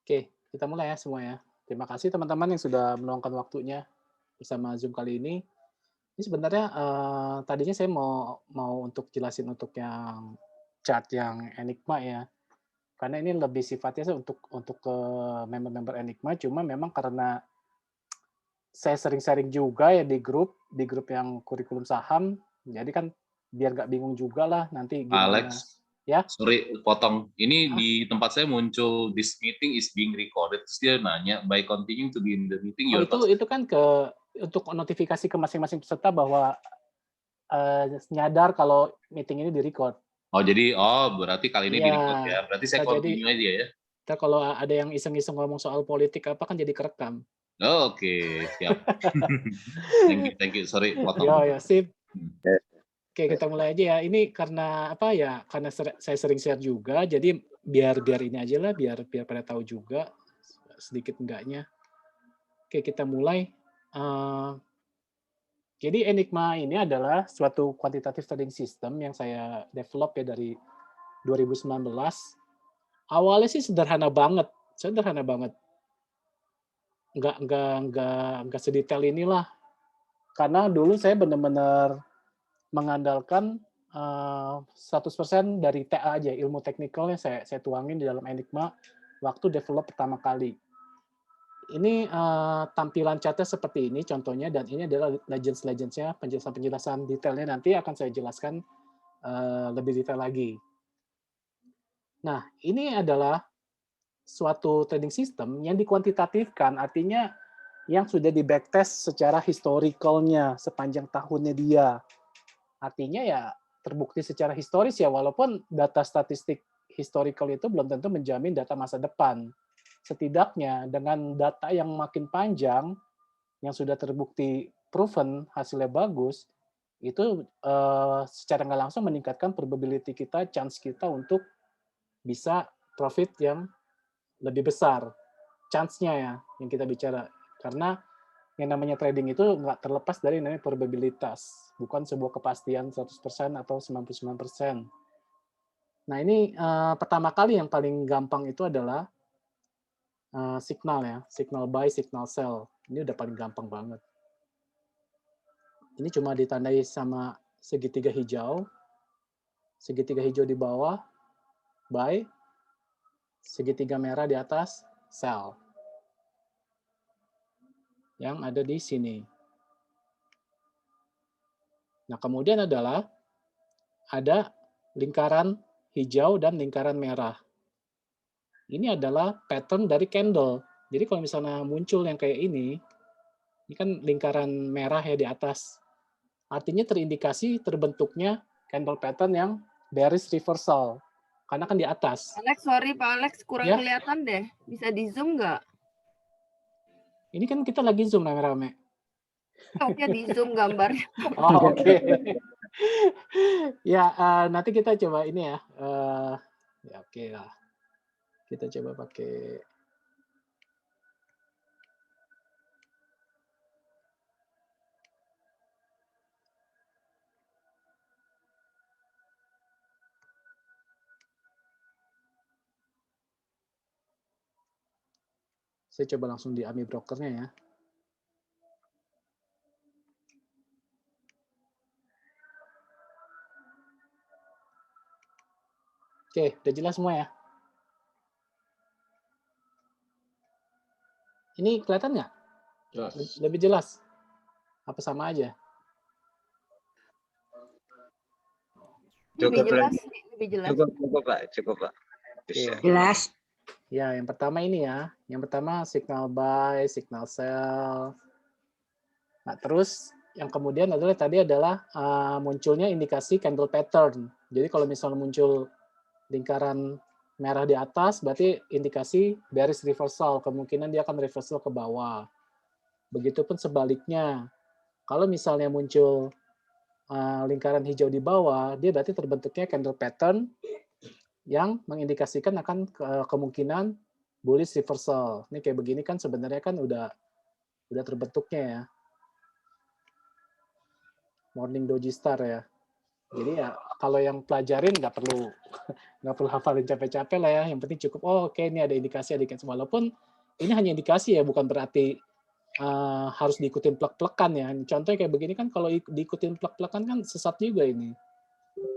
Oke, kita mulai ya semua ya. Terima kasih teman-teman yang sudah meluangkan waktunya bersama Zoom kali ini. Ini sebenarnya tadinya saya mau mau untuk jelasin untuk yang chart yang Enigma ya, karena ini lebih sifatnya sih untuk ke member-member Enigma, cuma memang karena saya sering sharing juga ya di grup yang kurikulum saham, jadi kan biar nggak bingung juga lah nanti gimana Alex, ya. sorry potong. Ini Ah, di tempat saya muncul this meeting is being recorded. Terus dia nanya, by continuing to be in the meeting, oh your itu kan untuk notifikasi ke masing-masing peserta bahwa nyadar kalau meeting ini di-record. berarti kali ini Iya, di record ya. Berarti saya jadi continue aja ya. entar kalau ada yang iseng-iseng ngomong soal politik apa kan jadi kerekam. Oke, siap. Thank you. Sorry, Ya potong. ya, sip. Hmm. Oke, kita mulai aja ya. Ini karena apa ya, karena saya sering share juga, jadi biar biar ini aja lah, biar biar pada tahu juga sedikit enggaknya. Oke, kita mulai. Eee, jadi Enigma ini adalah suatu quantitative trading system yang saya develop ya dari 2019. Awalnya sih sederhana banget. Nggak sedetail inilah. Karena dulu saya benar-benar mengandalkan, 100% dari TA aja, ilmu teknikalnya saya tuangin di dalam Enigma waktu develop pertama kali. Ini, tampilan chat-nya seperti ini contohnya dan ini adalah legends-legends-nya, penjelasan-penjelasan detailnya nanti akan saya jelaskan, lebih detail lagi. Nah, ini adalah suatu trading system yang dikuantitatifkan, artinya yang sudah di-backtest secara historicalnya sepanjang tahunnya dia. Artinya ya terbukti secara historis ya, walaupun data statistik historical itu belum tentu menjamin data masa depan. Setidaknya dengan data yang makin panjang, yang sudah terbukti proven hasilnya bagus, itu secara nggak langsung meningkatkan probability kita, chance kita untuk bisa profit yang lebih besar. Chance-nya ya, yang kita bicara. Karena yang namanya trading itu nggak terlepas dari namanya probabilitas, bukan sebuah kepastian 100% atau 99%. Nah ini, pertama kali yang paling gampang itu adalah, signal ya, signal buy, signal sell. Ini udah paling gampang banget. Ini cuma ditandai sama segitiga hijau di bawah, buy, segitiga merah di atas, sell, yang ada di sini. Nah kemudian ada lingkaran hijau dan lingkaran merah. Ini adalah pattern dari candle. Jadi kalau misalnya muncul yang kayak ini kan lingkaran merah ya di atas. Artinya terindikasi terbentuknya candle pattern yang bearish reversal. Karena kan di atas. Alex, sorry Pak Alex, kurang Ya, kelihatan deh. Bisa di zoom nggak? ini kan kita lagi zoom rame-rame. Harusnya di zoom gambarnya. Oh, oke. Ya, nanti kita coba ini ya. Ya oke lah. Kita coba pakai. Saya coba langsung di AMI brokernya ya. Oke, udah jelas semua ya? Ini kelihatan nggak? Jelas. Lebih jelas? Apa sama aja? Lebih Cukup jelas, lagi. lebih jelas. Cukup Pak. Bisa. Oke. Jelas. Ya, yang pertama ini ya. Yang pertama signal buy, signal sell. Nah, terus yang kemudian adalah munculnya indikasi candle pattern. Jadi kalau misalnya muncul lingkaran merah di atas, berarti indikasi bearish reversal. Kemungkinan dia akan reversal ke bawah. Begitupun sebaliknya. Kalau misalnya muncul lingkaran hijau di bawah, dia berarti terbentuknya candle pattern yang mengindikasikan akan kemungkinan bullish reversal. Ini kayak begini kan sebenarnya kan udah terbentuknya ya. Morning Doji Star ya. Jadi ya kalau yang pelajarin nggak perlu nggak perlu hafalin capek-capek lah ya. Yang penting cukup, oh oke ini ada indikasi. Walaupun ini hanya indikasi ya, bukan berarti harus diikutin plek-plekan ya. Contohnya kayak begini kan kalau diikutin plek-plekan kan sesat juga ini.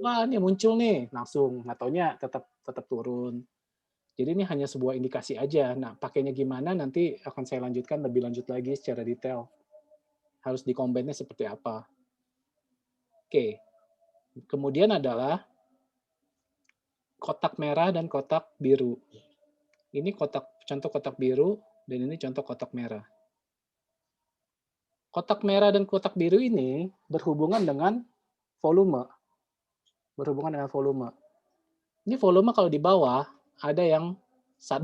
Wah ini muncul nih, langsung. Nggak taunya tetap turun. Jadi ini hanya sebuah indikasi aja. Nah, pakainya gimana nanti akan saya lanjutkan lebih lanjut lagi secara detail. Harus dikombinnya seperti apa. Oke. Kemudian adalah kotak merah dan kotak biru. Ini contoh kotak biru, dan ini contoh kotak merah. Kotak merah dan kotak biru ini berhubungan dengan volume. Ini volume kalau di bawah, ada yang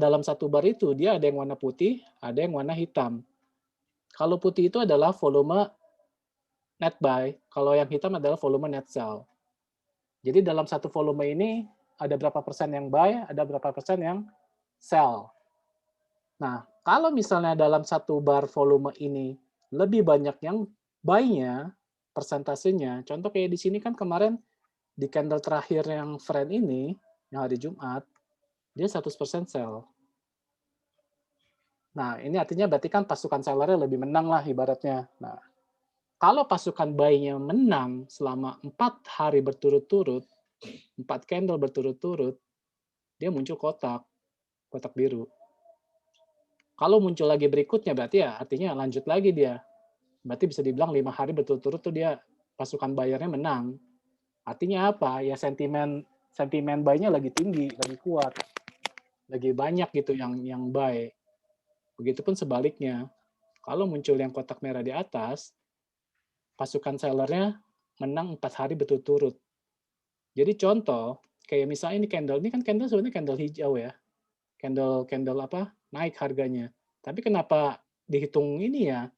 dalam satu bar itu, dia ada yang warna putih, ada yang warna hitam. Kalau putih itu adalah volume net buy, kalau yang hitam adalah volume net sell. Jadi dalam satu volume ini, ada berapa persen yang buy, ada berapa persen yang sell. Nah, kalau misalnya dalam satu bar volume ini lebih banyak yang buy-nya, persentasenya, contoh kayak di sini kan kemarin di candle terakhir yang friend ini, yang hari Jumat, dia 100% sell. Nah, ini artinya berarti kan pasukan sellernya lebih menang lah ibaratnya. Nah, kalau pasukan buy-nya menang selama 4 hari berturut-turut, 4 candle berturut-turut, dia muncul kotak biru. Kalau muncul lagi berikutnya berarti ya artinya lanjut lagi dia. Berarti bisa dibilang 5 hari berturut-turut tuh dia pasukan bayarnya menang. Artinya apa? Ya sentimen buy-nya lagi tinggi, lagi kuat. Lagi banyak gitu yang buy. Begitupun sebaliknya. Kalau muncul yang kotak merah di atas, pasukan sellernya menang 4 hari berturut-turut. Jadi contoh, kayak misalnya ini kan candle sebenarnya candle hijau ya. Candle apa? Naik harganya. Tapi kenapa dihitung ini ya?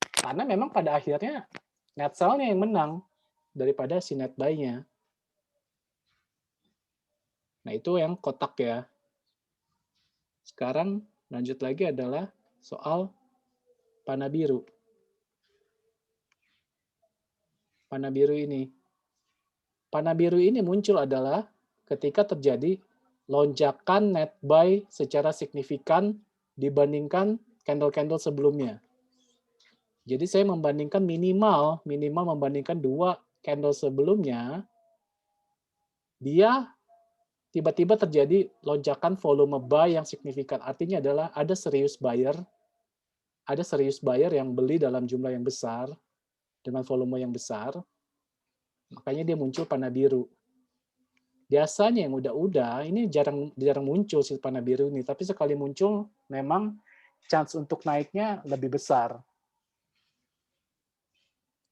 Karena memang pada akhirnya net sell-nya yang menang daripada si net buy-nya. Nah, itu yang kotak ya. Sekarang lanjut lagi adalah soal panah biru. Panah biru ini. Panah biru ini muncul adalah ketika terjadi lonjakan net buy secara signifikan dibandingkan candle-candle sebelumnya. Jadi saya membandingkan minimal membandingkan 2 candle sebelumnya, dia tiba-tiba terjadi lonjakan volume buy yang signifikan. Artinya adalah ada serius buyer yang beli dalam jumlah yang besar, dengan volume yang besar, makanya dia muncul panah biru. Biasanya yang udah ini jarang muncul si panah biru ini, tapi sekali muncul memang chance untuk naiknya lebih besar.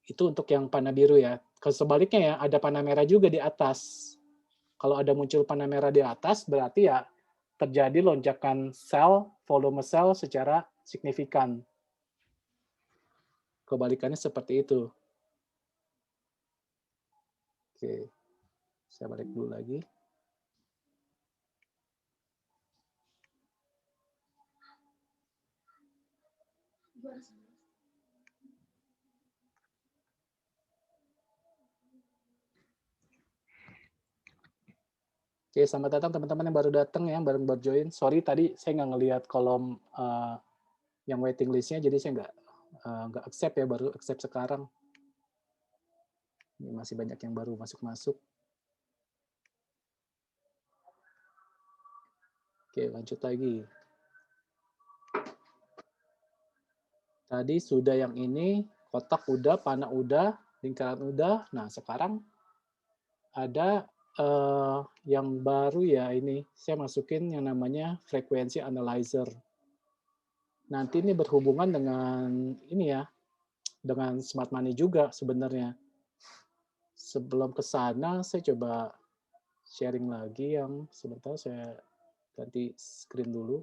Itu untuk yang panah biru ya. Kalau sebaliknya ya, ada panah merah juga di atas. Kalau ada muncul panah merah di atas, berarti ya terjadi lonjakan volume sell secara signifikan. Kebalikannya seperti itu. Oke, saya balik dulu lagi. Oke, selamat datang teman-teman yang baru datang ya, baru join. Sorry tadi saya nggak ngelihat kolom yang waiting list-nya, jadi saya nggak accept ya, baru accept sekarang. Ini masih banyak yang baru masuk-masuk. Oke, lanjut lagi. Tadi sudah yang ini, kotak udah, panah udah, lingkaran udah. Nah, sekarang ada yang baru ya ini. Saya masukin yang namanya frekuensi analyzer. Nanti ini berhubungan dengan ini ya, dengan smart money juga sebenarnya. Sebelum ke sana, saya coba sharing lagi yang sebentar saya ganti screen dulu.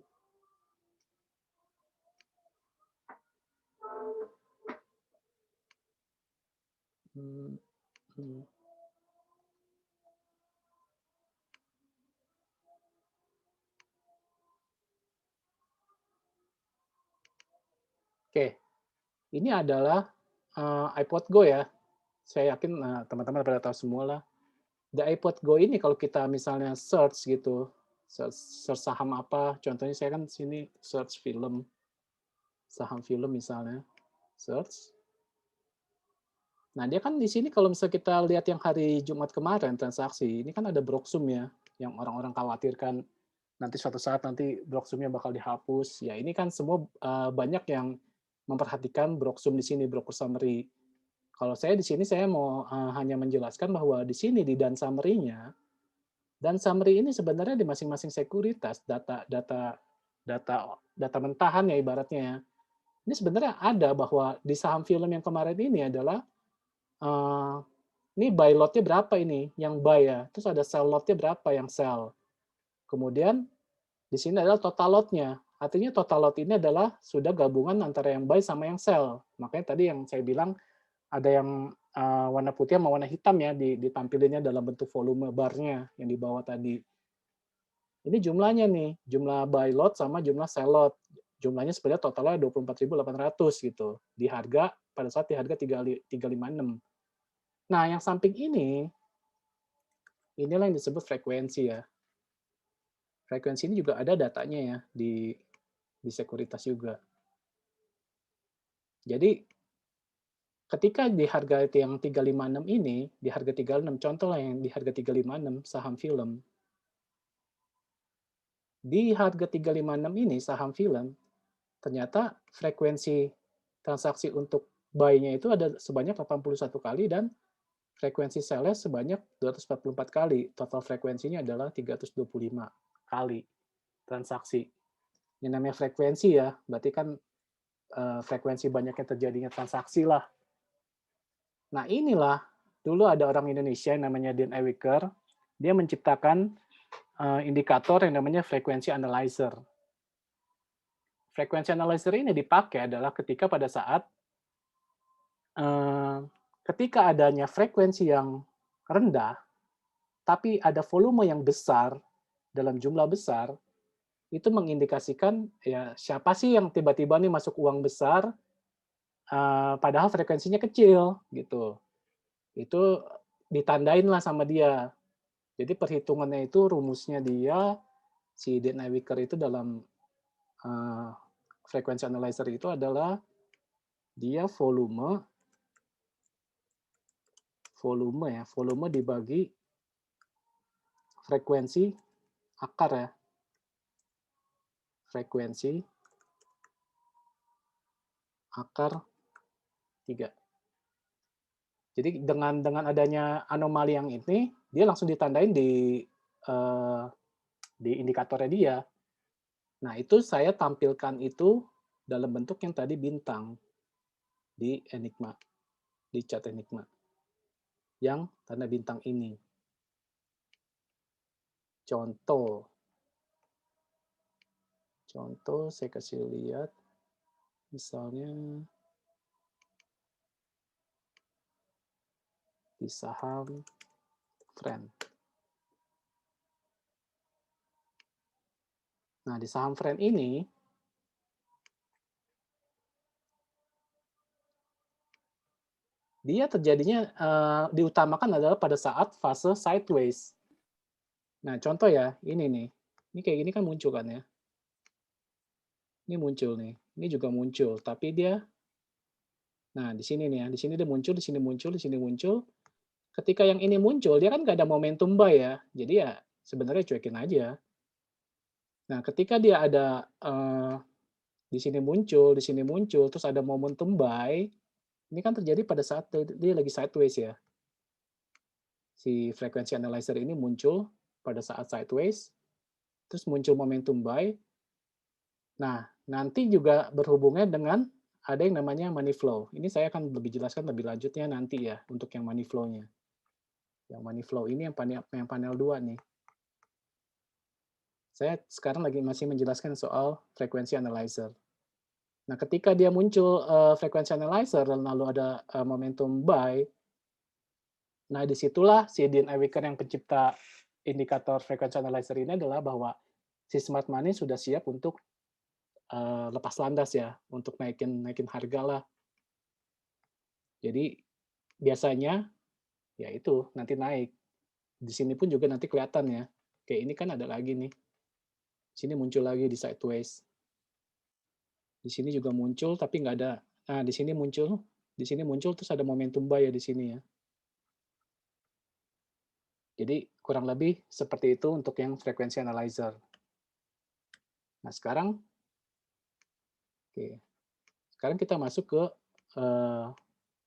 Oke, ini adalah iPod Go ya. Saya yakin teman-teman pada tahu semua lah. The iPod Go ini kalau kita misalnya search gitu, search saham apa, contohnya saya kan sini search film, saham film misalnya, search. Nah, dia kan di sini kalau misalnya kita lihat yang hari Jumat kemarin transaksi, ini kan ada Broksum ya, yang orang-orang khawatirkan nanti suatu saat nanti Broksumnya bakal dihapus. Ya, ini kan semua banyak yang memperhatikan Broksum di sini, broker summary. Kalau saya di sini saya mau hanya menjelaskan bahwa di sini di dan summary-nya, dan summary ini sebenarnya di masing-masing sekuritas data mentahan ya ibaratnya ya. Ini sebenarnya ada bahwa di saham film yang kemarin ini adalah eh, ini buy lot-nya berapa ini yang buy ya. Terus ada sell lot-nya berapa yang sell. Kemudian di sini adalah total lot-nya. Artinya total lot ini adalah sudah gabungan antara yang buy sama yang sell. Makanya tadi yang saya bilang ada yang warna putih sama warna hitam ya ditampilinnya dalam bentuk volume bar-nya yang di bawah tadi. Ini jumlahnya nih, jumlah buy lot sama jumlah sell lot. Jumlahnya sebenarnya totalnya 24.800 gitu. Di harga pada saat di harga 356. Nah, yang samping ini inilah yang disebut frekuensi ya. Frekuensi ini juga ada datanya ya di sekuritas juga. Jadi ketika di harga yang 356 ini, di harga 36 contoh lah yang di harga 356 saham film. Di harga 356 ini saham film ternyata frekuensi transaksi untuk buy-nya itu ada sebanyak 81 kali dan frekuensi sell-nya sebanyak 244 kali. Total frekuensinya adalah 325 kali transaksi. Yang namanya frekuensi ya, berarti kan frekuensi banyaknya terjadinya transaksi lah. Nah inilah, dulu ada orang Indonesia yang namanya Dan Ewiker, dia menciptakan indikator yang namanya frekuensi analyzer. Frekuensi analyzer ini dipakai adalah ketika pada saat ketika adanya frekuensi yang rendah, tapi ada volume yang besar dalam jumlah besar, itu mengindikasikan ya siapa sih yang tiba-tiba nih masuk uang besar, padahal frekuensinya kecil gitu. Itu ditandain lah sama dia. Jadi perhitungannya itu rumusnya dia si Dan Ewiker itu dalam frekuensi analyzer itu adalah dia volume dibagi frekuensi akar ya. Frekuensi akar 3. Jadi dengan adanya anomali yang ini, dia langsung ditandain di indikatornya dia. Nah, itu saya tampilkan itu dalam bentuk yang tadi bintang di Enigma, di chat Enigma. Yang tanda bintang ini. Contoh saya kasih lihat, misalnya di saham Friend. Nah, di saham Friend ini, dia terjadinya diutamakan adalah pada saat fase sideways. Nah, contoh ya, ini nih. Ini kayak gini kan muncul kan ya. Ini muncul nih. Ini juga muncul, tapi dia nah, di sini nih ya, di sini dia muncul, di sini muncul, di sini muncul. Ketika yang ini muncul, dia kan nggak ada momentum buy ya. Jadi ya sebenarnya cuekin aja. Nah, ketika dia ada di sini muncul, terus ada momentum buy, ini kan terjadi pada saat dia lagi sideways ya. Si frekuensi analyzer ini muncul pada saat sideways, terus muncul momentum buy. Nah, nanti juga berhubungan dengan ada yang namanya money flow. Ini saya akan lebih jelaskan lebih lanjutnya nanti ya untuk yang money flow-nya. Yang money flow ini yang panel 2 nih. Saya sekarang masih menjelaskan soal frekuensi analyzer. Nah, ketika dia muncul frekuensi analyzer dan lalu ada momentum buy, nah disitulah si Dan Ewiker yang pencipta indikator frekuensi analyzer ini adalah bahwa si smart money sudah siap untuk lepas landas ya, untuk naikin harga lah. Jadi biasanya ya itu nanti naik. Di sini pun juga nanti kelihatan ya. Kayak ini kan ada lagi nih. Sini muncul lagi di sideways. Di sini juga muncul tapi nggak ada. Nah, di sini muncul terus ada momentum buy ya di sini ya. Jadi kurang lebih seperti itu untuk yang frekuensi analyzer. Nah, sekarang kita masuk ke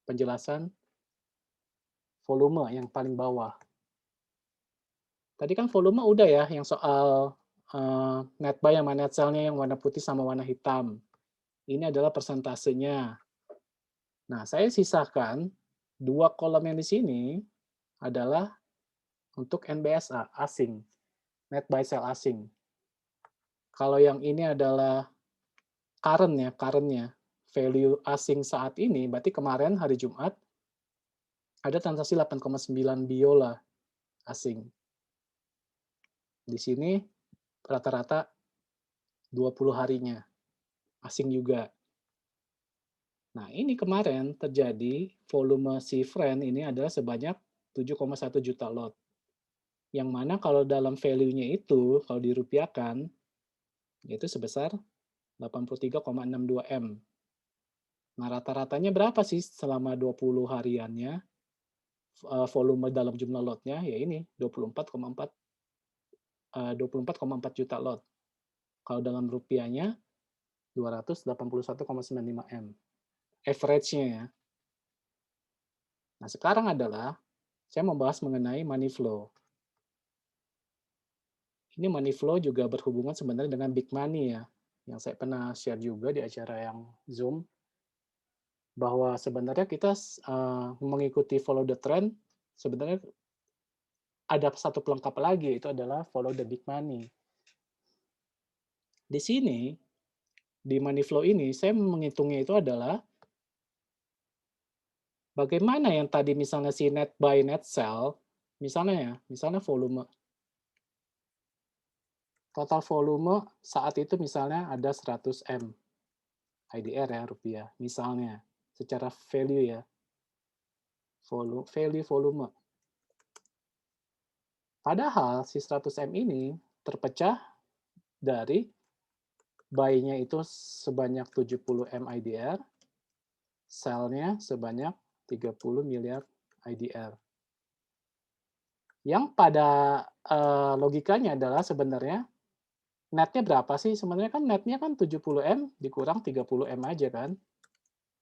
penjelasan volume yang paling bawah. Tadi kan volume udah ya, yang soal net buy sama net sell-nya yang warna putih sama warna hitam. Ini adalah persentasenya. Nah, saya sisakan 2 kolom yang di sini adalah untuk NBSA, asing. Net buy sell asing. Kalau yang ini adalah current-nya, value asing saat ini, berarti kemarin hari Jumat, ada transaksi 8,9 biola asing. Di sini rata-rata 20 harinya, asing juga. Nah, ini kemarin terjadi volume si friend ini adalah sebanyak 7,1 juta lot. Yang mana kalau dalam value-nya itu, kalau dirupiahkan, yaitu sebesar 83,62 M. Nah, rata-ratanya berapa sih selama 20 hariannya? Volume dalam jumlah lotnya, ya ini, 24,4 juta lot. Kalau dalam rupiahnya, 281,95 M. Average-nya ya. Nah, sekarang adalah saya membahas mengenai money flow. Ini money flow juga berhubungan sebenarnya dengan big money ya, yang saya pernah share juga di acara yang Zoom, bahwa sebenarnya kita mengikuti follow the trend, sebenarnya ada satu pelengkap lagi, itu adalah follow the big money. Di sini, di money flow ini, saya menghitungnya itu adalah bagaimana yang tadi misalnya si net buy, net sell, misalnya volume. Total volume saat itu misalnya ada 100 M IDR ya, rupiah. Misalnya, secara value ya. Value volume. Padahal si 100 M ini terpecah dari buy-nya itu sebanyak 70 M IDR, sell-nya sebanyak 30 miliar IDR. Yang pada logikanya adalah sebenarnya net-nya berapa sih? Sebenarnya kan net-nya kan 70 M dikurang 30 M aja kan.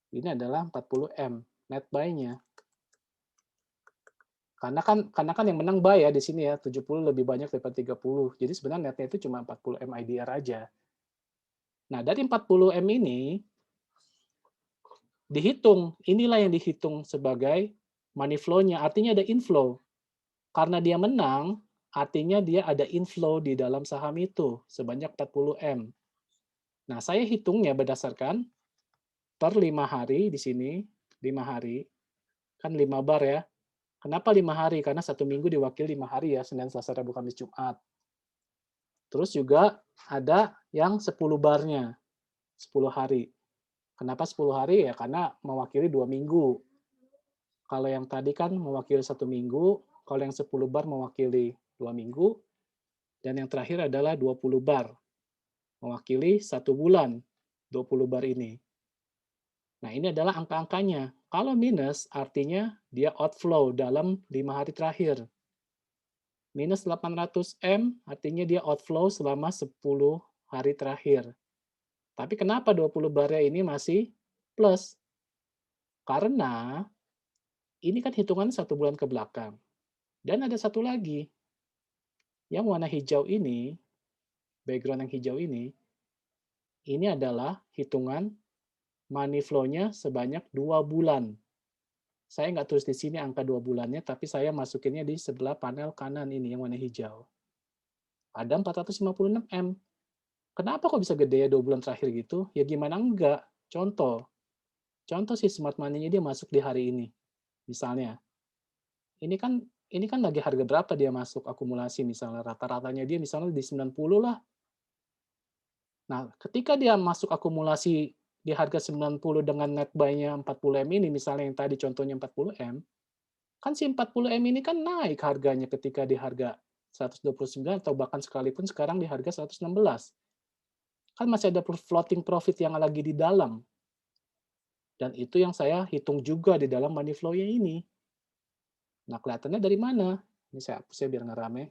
Ini adalah 40 M net buy-nya. Karena kan yang menang buy ya di sini ya, 70 lebih banyak daripada 30. Jadi sebenarnya netnya itu cuma 40 M IDR aja. Nah, dari 40 M ini dihitung, inilah yang dihitung sebagai money flow-nya, artinya ada inflow. Karena dia menang, artinya dia ada inflow di dalam saham itu sebanyak 40 M. Nah, saya hitungnya berdasarkan per 5 hari di sini, 5 hari, kan 5 bar ya. Kenapa 5 hari? Karena 1 minggu diwakili 5 hari ya, Senin, Selasa, Rabu, Kamis, Jumat. Terus juga ada yang 10 barnya, 10 hari. Kenapa 10 hari? Ya karena mewakili 2 minggu. Kalau yang tadi kan mewakili 1 minggu, kalau yang 10 bar mewakili 2 minggu, dan yang terakhir adalah 20 bar, mewakili 1 bulan, 20 bar ini. Nah, ini adalah angka-angkanya. Kalau minus, artinya dia outflow dalam 5 hari terakhir. Minus 800 M, artinya dia outflow selama 10 hari terakhir. Tapi kenapa 20 barnya ini masih plus? Karena ini kan hitungan 1 bulan ke belakang. Dan ada satu lagi. Yang warna hijau ini, background yang hijau ini adalah hitungan money flow-nya sebanyak 2 bulan. Saya nggak tulis di sini angka 2 bulannya, tapi saya masukinnya di sebelah panel kanan ini yang warna hijau. Ada 456 M. Kenapa kok bisa gede ya 2 bulan terakhir gitu? Ya gimana enggak? Contoh si smart money-nya dia masuk di hari ini. Misalnya, ini kan lagi harga berapa dia masuk akumulasi misalnya, rata-ratanya dia misalnya di 90 lah. Nah, ketika dia masuk akumulasi di harga 90 dengan net buy-nya 40 M ini, misalnya yang tadi contohnya 40 M, Kan si 40M ini kan naik harganya ketika di harga 129 atau bahkan sekalipun sekarang di harga 116. Kan masih ada floating profit yang lagi di dalam. Dan itu yang saya hitung juga di dalam money flow-nya ini. Nah, kelihatannya dari mana? Ini saya hapus ya biar nggak rame.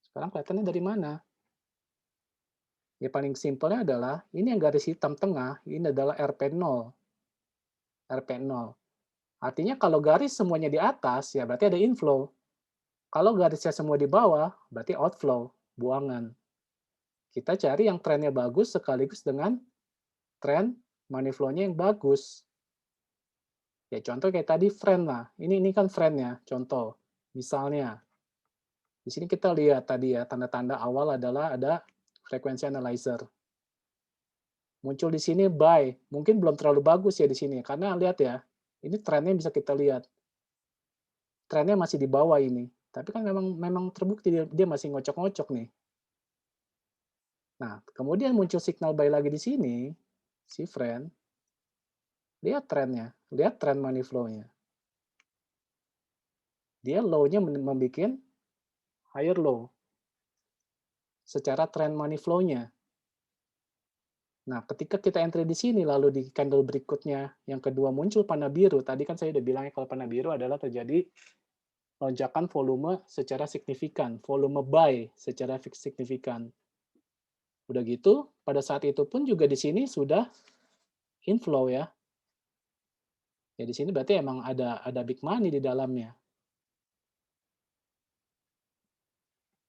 Sekarang kelihatannya dari mana? Ya paling simpelnya adalah, ini yang garis hitam tengah, ini adalah RP0. RP0. Artinya kalau garis semuanya di atas, ya berarti ada inflow. Kalau garisnya semua di bawah, berarti outflow, buangan. Kita cari yang trennya bagus sekaligus dengan tren money flow-nya yang bagus. Ya contoh kayak tadi friend lah. Ini kan friend-nya, contoh. Misalnya, di sini kita lihat tadi ya, tanda-tanda awal adalah ada frequency analyzer. Muncul di sini buy, mungkin belum terlalu bagus ya di sini, karena lihat ya, ini trennya bisa kita lihat. Trennya masih di bawah ini, tapi kan memang terbukti dia masih ngocok-ngocok nih. Nah, kemudian muncul signal buy lagi di sini, si friend, lihat trennya, lihat tren money flow-nya. Dia low-nya membuat higher low secara tren money flow-nya. Nah, ketika kita entry di sini, lalu di candle berikutnya, yang kedua muncul panah biru, tadi kan saya udah bilang kalau panah biru adalah terjadi lonjakan volume secara signifikan, volume buy secara signifikan. Udah gitu, pada saat itu pun juga di sini sudah inflow ya. Ya di sini berarti emang ada big money di dalamnya.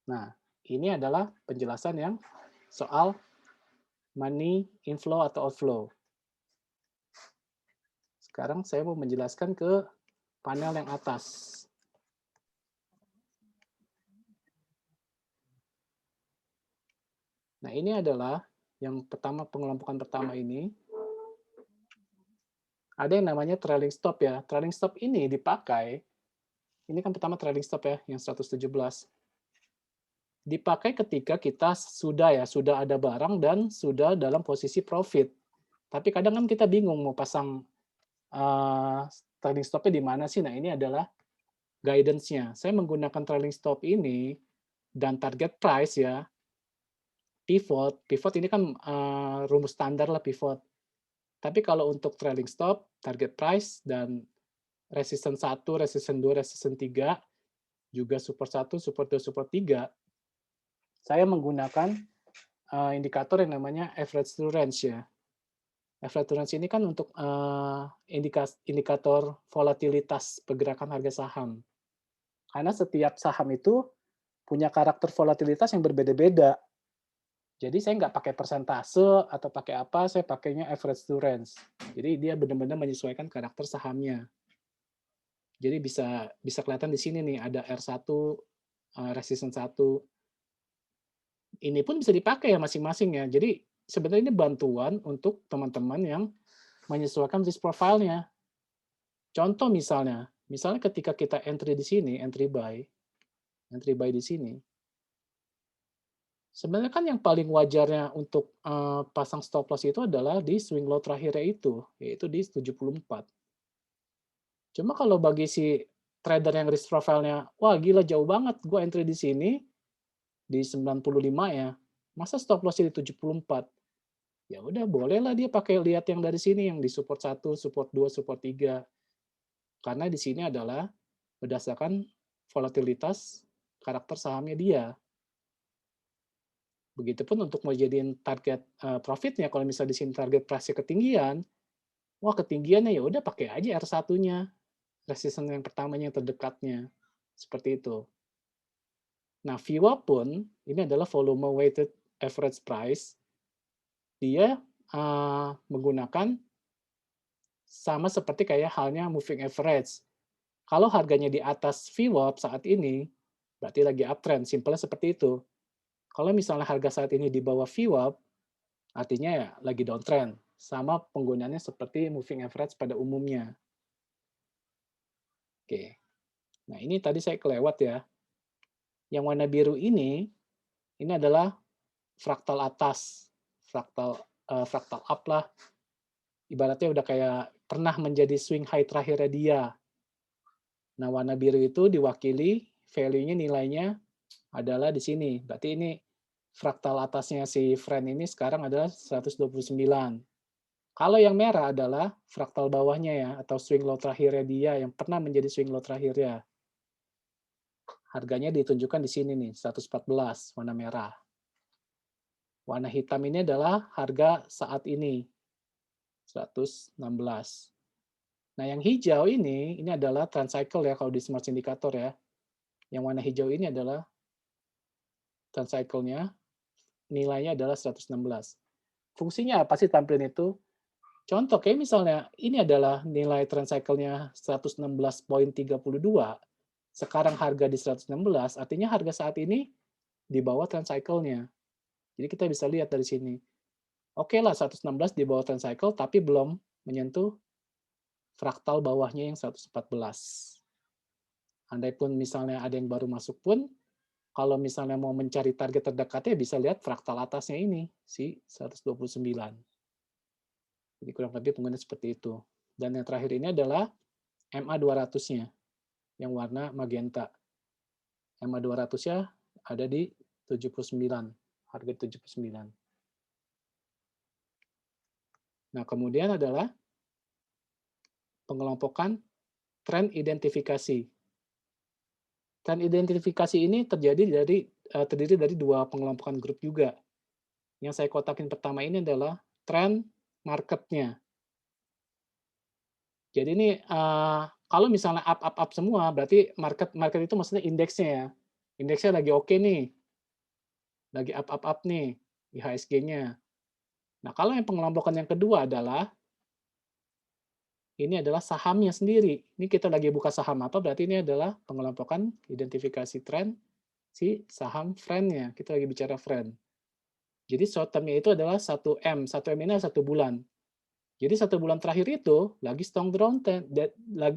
Nah, ini adalah penjelasan yang soal money inflow atau outflow. Sekarang saya mau menjelaskan ke panel yang atas. Nah, ini adalah yang pertama, pengelompokan pertama ini. Ada yang namanya trailing stop ya. Trailing stop ini dipakai, ini kan pertama trailing stop ya, yang 117. Dipakai ketika kita sudah ada barang dan sudah dalam posisi profit. Tapi kadang kan kita bingung mau pasang trailing stop-nya di mana sih. Nah, ini adalah guidance-nya. Saya menggunakan trailing stop ini dan target price ya. Pivot ini kan rumus standar lah pivot. Tapi kalau untuk trailing stop, target price, dan resistance 1, resistance 2, resistance 3, juga support 1, support 2, support 3, saya menggunakan indikator yang namanya average to range ya. Average to range ini kan untuk indikator volatilitas pergerakan harga saham. Karena setiap saham itu punya karakter volatilitas yang berbeda-beda. Jadi saya nggak pakai persentase atau pakai apa, saya pakainya average to range. Jadi dia benar-benar menyesuaikan karakter sahamnya. Jadi bisa kelihatan di sini nih ada R1, resistance 1. Ini pun bisa dipakai ya masing-masing ya. Jadi sebenarnya ini bantuan untuk teman-teman yang menyesuaikan risk profile-nya. Contoh misalnya ketika kita entry di sini, entry buy di sini. Sebenarnya kan yang paling wajarnya untuk pasang stop loss itu adalah di swing low terakhirnya itu, yaitu di 74. Cuma kalau bagi si trader yang risk profile-nya, wah gila jauh banget, gue entry di sini, di 95 ya, masa stop loss-nya di 74? Ya udah, bolehlah dia pakai lihat yang dari sini, yang di support 1, support 2, support 3. Karena di sini adalah berdasarkan volatilitas karakter sahamnya dia. Begitupun untuk mau jadiin target profitnya, kalau misalnya di sini target price-nya ketinggian, wah ketinggiannya ya udah pakai aja R1-nya, resistance yang pertamanya yang terdekatnya, seperti itu. Nah, VWAP pun ini adalah volume weighted average price. Dia menggunakan sama seperti kayak halnya moving average. Kalau harganya di atas VWAP saat ini, berarti lagi uptrend, simpelnya seperti itu. Kalau misalnya harga saat ini di bawah VWAP, artinya ya lagi downtrend. Sama penggunaannya seperti moving average pada umumnya. Oke. Nah, ini tadi saya kelewat ya. Yang warna biru ini adalah fraktal atas. Fraktal up lah. ibaratnya udah kayak pernah menjadi swing high terakhirnya dia. Nah, warna biru itu diwakili value-nya nilainya adalah di sini. Berarti ini fraktal atasnya si friend ini sekarang adalah 129. Kalau yang merah adalah fraktal bawahnya ya, atau swing low terakhirnya dia yang pernah menjadi swing low terakhirnya. Harganya ditunjukkan di sini nih, 114 warna merah. Warna hitam ini adalah harga saat ini, 116. Nah, yang hijau ini adalah trend cycle ya kalau di Smart Indicator ya. Yang warna hijau ini adalah trend cycle-nya, nilainya adalah 116. Fungsinya apa sih tampilin itu? Contoh kayak misalnya ini adalah nilai trend cycle-nya 116.32, sekarang harga di 116, artinya harga saat ini di bawah trend cycle-nya. Jadi kita bisa lihat dari sini. Oke lah 116 di bawah trend cycle, tapi belum menyentuh fraktal bawahnya yang 114. Andai pun misalnya ada yang baru masuk pun, kalau misalnya mau mencari target terdekatnya bisa lihat fraktal atasnya ini, si 129. Jadi kurang lebih pengguna seperti itu. Dan yang terakhir ini adalah MA200-nya, yang warna magenta. MA200-nya ada di 79, harga 79. Nah, kemudian adalah pengelompokan tren identifikasi. Tren identifikasi ini terdiri dari dua pengelompokan grup juga. Yang saya kotakin pertama ini adalah tren market-nya. Jadi ini kalau misalnya up semua, berarti market itu maksudnya indeksnya ya. Indeksnya lagi oke nih, lagi up nih IHSG-nya. Nah, kalau yang pengelompokan yang kedua adalah ini adalah sahamnya sendiri. Ini kita lagi buka saham apa, berarti ini adalah pengelompokan identifikasi tren si saham friend-nya. Kita lagi bicara friend. Jadi short term-nya itu adalah 1M. 1M ini adalah 1 bulan. Jadi 1 bulan terakhir itu lagi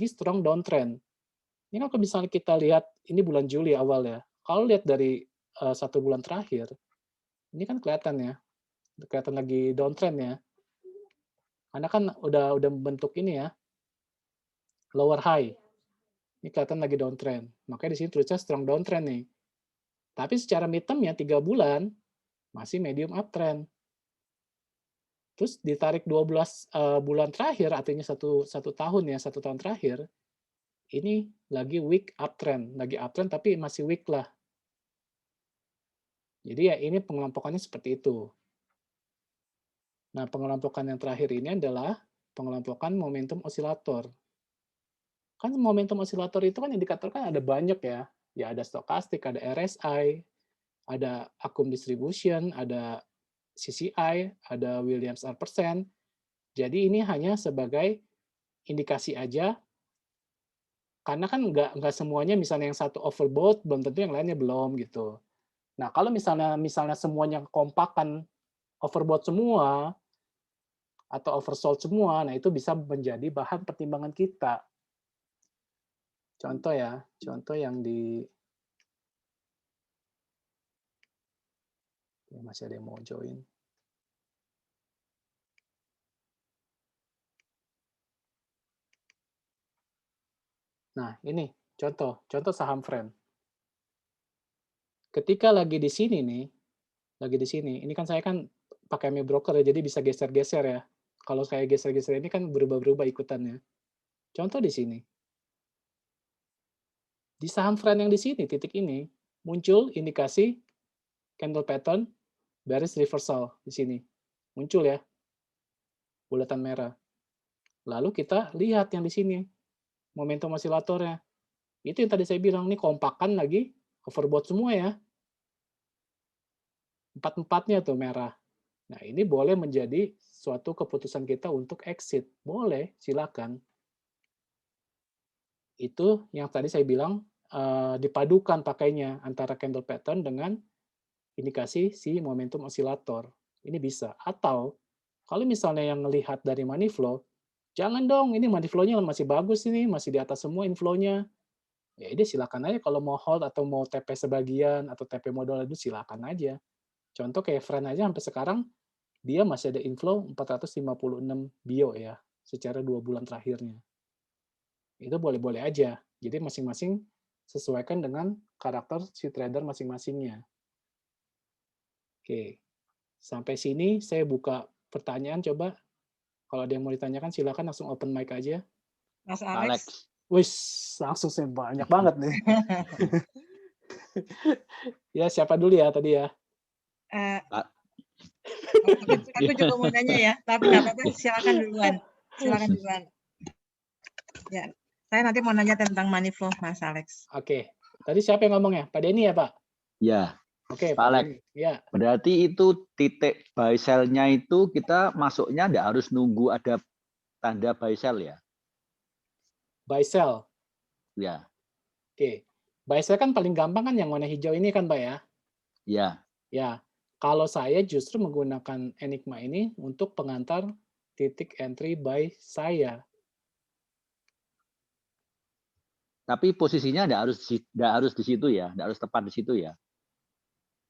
strong downtrend. Ini kalau misalnya kita lihat, ini bulan Juli awal ya. Kalau lihat dari 1 bulan terakhir, ini kan kelihatan ya. Kelihatan lagi downtrend ya. Karena kan udah membentuk ini ya, lower high. Ini kelihatan lagi downtrend. Makanya di sini tulisnya strong downtrend nih. Tapi secara midterm-nya 3 bulan, masih medium uptrend. Terus ditarik 12 bulan terakhir, artinya satu tahun ya, 1 tahun terakhir, ini lagi weak uptrend. Lagi uptrend tapi masih weak lah. Jadi ya ini pengelompokannya seperti itu. Nah, pengelompokan yang terakhir ini adalah pengelompokan momentum osilator. Kan momentum osilator itu kan indikator kan ada banyak ya. Ya ada stokastik, ada RSI, ada Akum Distribution, ada CCI, ada Williams R%. Jadi ini hanya sebagai indikasi aja, karena kan nggak semuanya misalnya yang satu overbought, belum tentu yang lainnya belum gitu. Nah, kalau misalnya semuanya kompakan overbought semua, atau oversold semua, nah itu bisa menjadi bahan pertimbangan kita. Contoh ya, contoh yang masih ada yang mau join. Nah, ini contoh saham friend. Ketika lagi di sini nih, ini kan saya kan pakai ME broker ya, jadi bisa geser-geser ya. Kalau saya geser-geser ini kan berubah-berubah ikutannya. Contoh di sini. Di saham friend yang di sini, titik ini, muncul indikasi candle pattern bearish reversal di sini. Muncul ya, bulatan merah. Lalu kita lihat yang di sini, momentum osilatornya. Itu yang tadi saya bilang, nih kompakan lagi, overbought semua ya. 4-4-nya tuh merah. Nah, ini boleh menjadi suatu keputusan kita untuk exit. Boleh, silakan. Itu yang tadi saya bilang, dipadukan pakainya antara candle pattern dengan indikasi si momentum osilator. Ini bisa. Atau, kalau misalnya yang melihat dari money flow, jangan dong, ini money flow-nya masih bagus ini, masih di atas semua inflow-nya. Ya ini silakan aja kalau mau hold atau mau TP sebagian atau TP modal itu silakan aja. Contoh kayak friend aja sampai sekarang dia masih ada inflow 456 bio ya, secara 2 bulan terakhirnya. Itu boleh-boleh aja. Jadi masing-masing sesuaikan dengan karakter si trader masing-masingnya. Oke, sampai sini saya buka pertanyaan coba. Kalau ada yang mau ditanyakan silakan langsung open mic aja. Mas Alex. Alex. Wis, langsung saya banyak banget nih. Ya, siapa dulu ya tadi ya? Eh, aku juga mau nanya ya, tapi nggak apa-apa, silakan duluan. Silakan duluan. Ya, saya nanti mau nanya tentang money flow, Mas Alex. Oke. Tadi siapa yang ngomong ya? Pak Denny ya, Pak? Ya, Oke, Pak Alex. Denny. Ya. Berarti itu titik buy sell-nya itu kita masuknya nggak harus nunggu ada tanda buy sell ya? Buy sell. Ya, Oke. Buy sell kan paling gampang kan yang warna hijau ini kan, Pak ya? ya. Ya. Kalau saya justru menggunakan Enigma ini untuk pengantar titik entry buy saya. Tapi posisinya nggak harus di situ ya, nggak harus tepat di situ ya.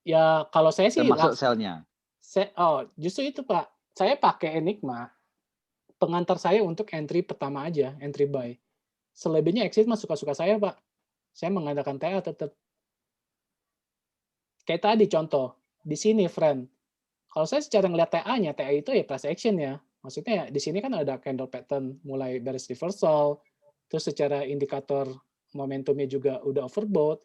Ya, kalau saya sih Termasuk sell-nya. Justru itu, Pak. Saya pakai Enigma pengantar saya untuk entry pertama aja, entry buy. Selebihnya exit mah suka-suka saya, Pak. Saya mengandalkan TA tetap. Kayak tadi contoh, di sini friend. Kalau saya secara ngeliat TA-nya, TA itu ya price action ya. Maksudnya di sini kan ada candle pattern mulai bearish reversal, terus secara indikator momentumnya juga udah overbought.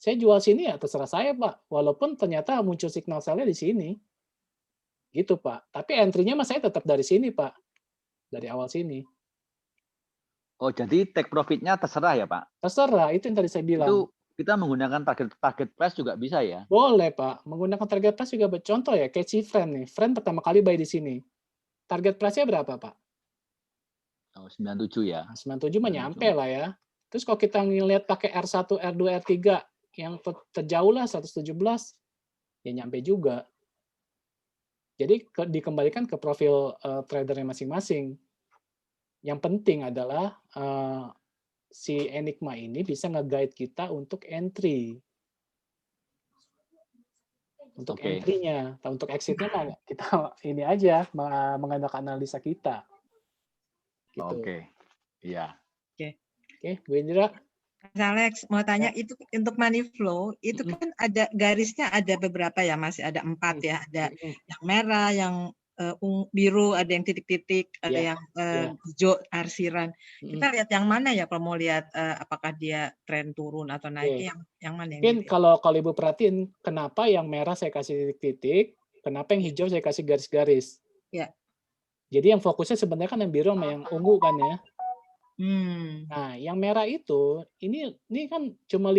Saya jual sini ya terserah saya, Pak. Walaupun ternyata muncul signal sell-nya di sini. Gitu, Pak. Tapi entry-nya mah saya tetap dari sini, Pak. Dari awal sini. Oh, jadi take profit-nya terserah ya, Pak? Terserah, itu yang tadi saya bilang. Itu kita menggunakan target price juga bisa ya? Boleh, Pak. Menggunakan target price juga contoh ya, kayak si Friend nih. Friend pertama kali buy di sini. Target price-nya berapa, Pak? Oh, 97 ya. Nah, 97 mah nyampe lah ya. Terus kalau kita ngelihat pakai R1, R2, R3 yang terjauh lah 117, ya nyampe juga. Jadi dikembalikan ke profil tradernya masing-masing. Yang penting adalah si Enigma ini bisa nge-guide kita untuk entry. Untuk entry-nya. Untuk exit-nya mah kita ini aja mengandalkan analisa kita. Gitu. Oke. Iya. Oke, Bu Indra. Mas Alex, mau tanya itu untuk money flow, itu kan ada garisnya ada beberapa ya, masih ada 4 ya. Ada yang merah, yang biru, ada yang titik-titik, ada yang hijau, arsiran. Kita lihat yang mana ya kalau mau lihat apakah dia tren turun atau naik, yang mana yang mungkin kalau Ibu perhatiin, kenapa yang merah saya kasih titik-titik, kenapa yang hijau saya kasih garis-garis. Ya. Jadi yang fokusnya sebenarnya kan yang biru sama yang ungu kan ya. Nah, yang merah itu, ini kan cuma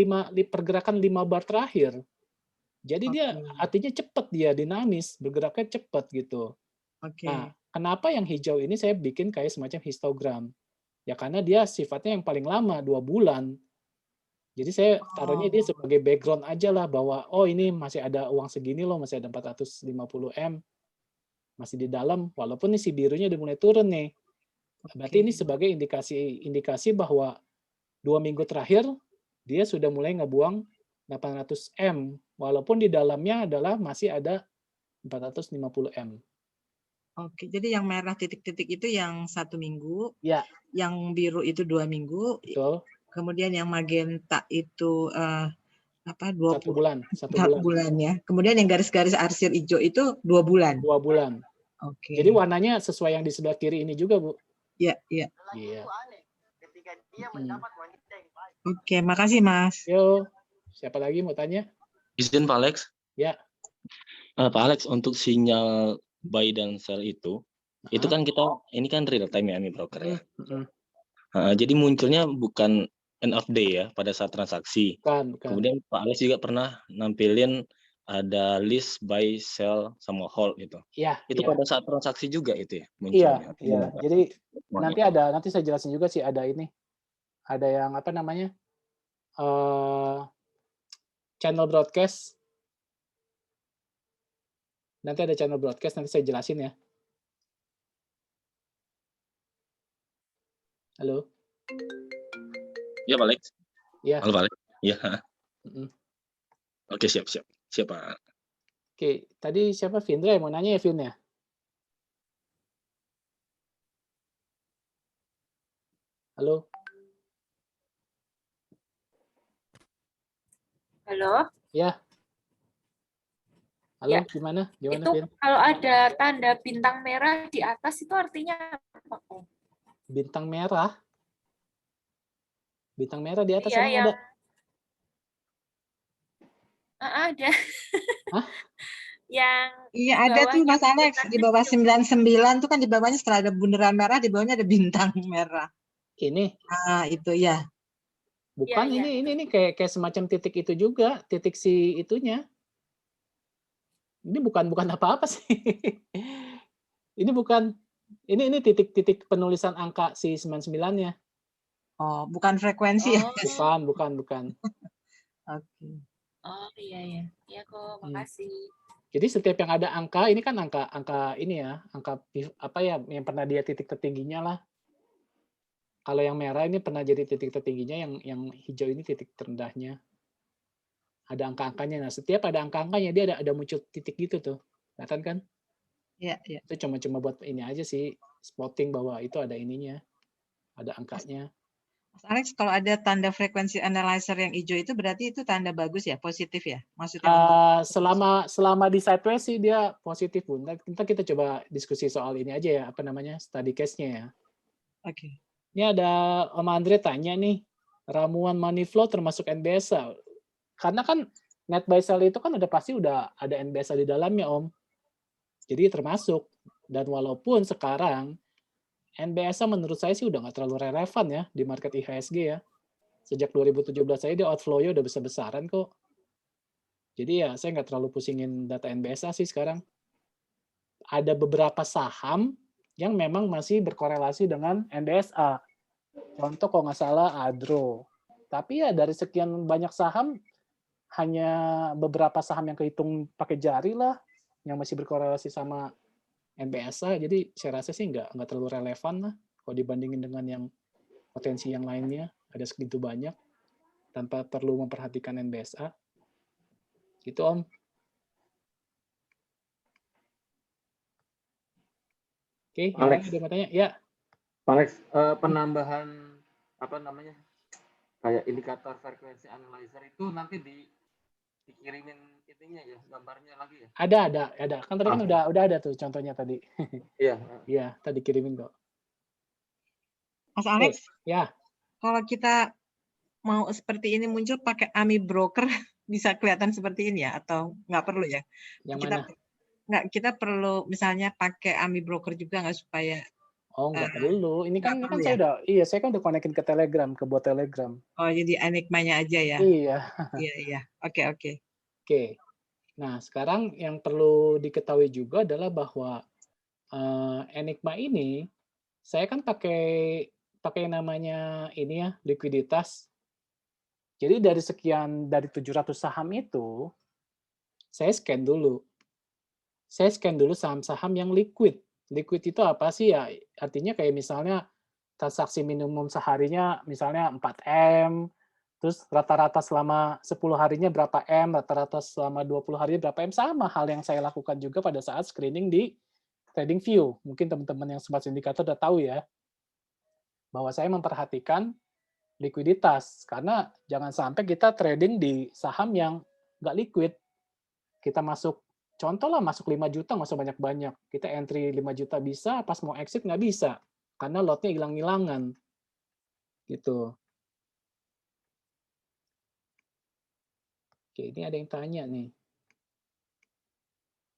pergerakan 5 bar terakhir. Jadi dia artinya cepat, dia dinamis, bergeraknya cepat gitu. Nah, kenapa yang hijau ini saya bikin kayak semacam histogram? Ya karena dia sifatnya yang paling lama, 2 bulan. Jadi saya taruhnya dia sebagai background aja lah, bahwa oh ini masih ada uang segini loh, masih ada 450M, masih di dalam, walaupun nih si birunya udah mulai turun nih. Berarti ini sebagai indikasi bahwa 2 minggu terakhir dia sudah mulai ngebuang 800M, walaupun di dalamnya adalah masih ada 450M. Oke, jadi yang merah titik-titik itu yang 1 minggu, ya. Yang biru itu 2 minggu, betul. Kemudian yang magenta itu 1 bulan. 1 bulan ya. Kemudian yang garis-garis arsir hijau itu 2 bulan. 2 bulan. Oke. Jadi warnanya sesuai yang di sebelah kiri ini juga, Bu. Iya, iya. Iya. Oke, makasih Mas. Yo, siapa lagi mau tanya? Izin Pak Alex. Ya. Pak Alex, untuk sinyal buy dan sell itu kan kita ini kan real time ya, Ami broker ya. Jadi munculnya bukan end of day ya pada saat transaksi. Bukan. Kemudian Pak Alex juga pernah nampilin ada list buy, sell, sama hold gitu. Iya. Itu pada saat transaksi juga itu ya munculnya. Iya. Jadi nanti saya jelasin juga sih, ada ini. Ada yang apa namanya? Channel broadcast. Nanti ada channel broadcast, nanti saya jelasin ya. Halo. Ya Pak Alex. Iya. Halo Pak Alex. Iya. Oke, siap Pak. Oke, tadi siapa Vindra yang mau nanya ya, Vin ya? Halo? Halo? Ya. Halo, Ya. gimana? Gimana, Itu Vin? kalau ada tanda bintang merah di atas itu artinya apa, Om? Bintang merah? Bintang merah di atas Iya, emang yang ada? ada. Hah? Yang Iya di ada tuh bawahnya Mas Alex, di tulisannya bawah hijau. 99 tuh kan di bawahnya setelah ada bundaran merah, di bawahnya ada bintang merah. Ini? Ah, itu ya. Bukan, Iya, ini kayak semacam titik itu juga, titik si itunya. Ini bukan apa-apa sih. Ini bukan, ini titik-titik penulisan angka si 99-nya. Oh, bukan frekuensi ya. Oh, Bukan. Oke. oh iya. Iya kok, makasih. Jadi setiap yang ada angka, ini kan angka ini ya, angka apa ya, yang pernah dia titik tertingginya lah. Kalau yang merah ini pernah jadi titik tertingginya, yang hijau ini titik terendahnya. Ada angka-angkanya. Nah, setiap ada angka-angkanya dia ada muncul titik gitu tuh. Kelihatan kan? Iya. Itu cuma buat ini aja sih, spotting bahwa itu ada ininya. Ada angkanya. Mas Alex, kalau ada tanda frekuensi analyzer yang hijau itu berarti itu tanda bagus ya, positif ya? Maksudnya untuk Selama di sideways sih dia positif, Bu. Ntar kita coba diskusi soal ini aja ya, apa namanya, study case-nya ya. Oke. Ini ada Om Andre tanya nih, ramuan money flow termasuk NBSA. Karena kan net buy sell itu kan pasti udah ada NBSA di dalamnya, Om. Jadi termasuk. Dan walaupun sekarang NBSA menurut saya sih udah nggak terlalu relevan ya di market IHSG ya. Sejak 2017 saya dia outflow-nya udah besar-besaran kok. Jadi ya saya nggak terlalu pusingin data NBSA sih sekarang. Ada beberapa saham yang memang masih berkorelasi dengan NBSA. Contoh kalau nggak salah Adro. Tapi ya dari sekian banyak saham, hanya beberapa saham yang kehitung pakai jari lah yang masih berkorelasi sama NBSA. Jadi saya rasa sih nggak terlalu relevan lah kalau dibandingin dengan yang potensi yang lainnya. Ada segitu banyak tanpa perlu memperhatikan NBSA. Gitu, Om. Oke, yang lain ada mau tanya? Ya. Pak Alex, penambahan apa namanya kayak indikator frekuensi analyzer itu nanti dikirimin ininya ya, gambarnya lagi ya? Ada. Kan tadi kan udah ada tuh contohnya tadi. Iya. Iya, tadi kirimin kok. Mas Alex, ya. Kalau kita mau seperti ini muncul pakai AMI broker bisa kelihatan seperti ini ya atau nggak perlu ya? Yang kita, mana? Nggak, kita perlu misalnya pakai AMI broker juga nggak supaya? Oh, nggak perlu. Ini kan ya? saya udah konekin ke Telegram, ke bot Telegram. Oh, jadi Enigma-nya aja ya? Iya. Iya. Oke. Nah, sekarang yang perlu diketahui juga adalah bahwa Enigma ini saya kan pakai namanya ini ya, likuiditas. Jadi dari 700 saham itu saya scan dulu. Saya scan dulu saham-saham yang liquid. Liquid itu apa sih ya? Artinya kayak misalnya transaksi minimum seharinya misalnya 4M, terus rata-rata selama 10 harinya berapa M, rata-rata selama 20 harinya berapa M, sama hal yang saya lakukan juga pada saat screening di TradingView. Mungkin teman-teman yang Smart Indicator udah tahu ya, bahwa saya memperhatikan likuiditas, karena jangan sampai kita trading di saham yang nggak liquid. Kita masuk, contoh lah masuk 5 juta, nggak usah banyak-banyak. Kita entry 5 juta bisa, pas mau exit nggak bisa, karena lotnya hilang-hilangan. Gitu. Oke, ini ada yang tanya nih.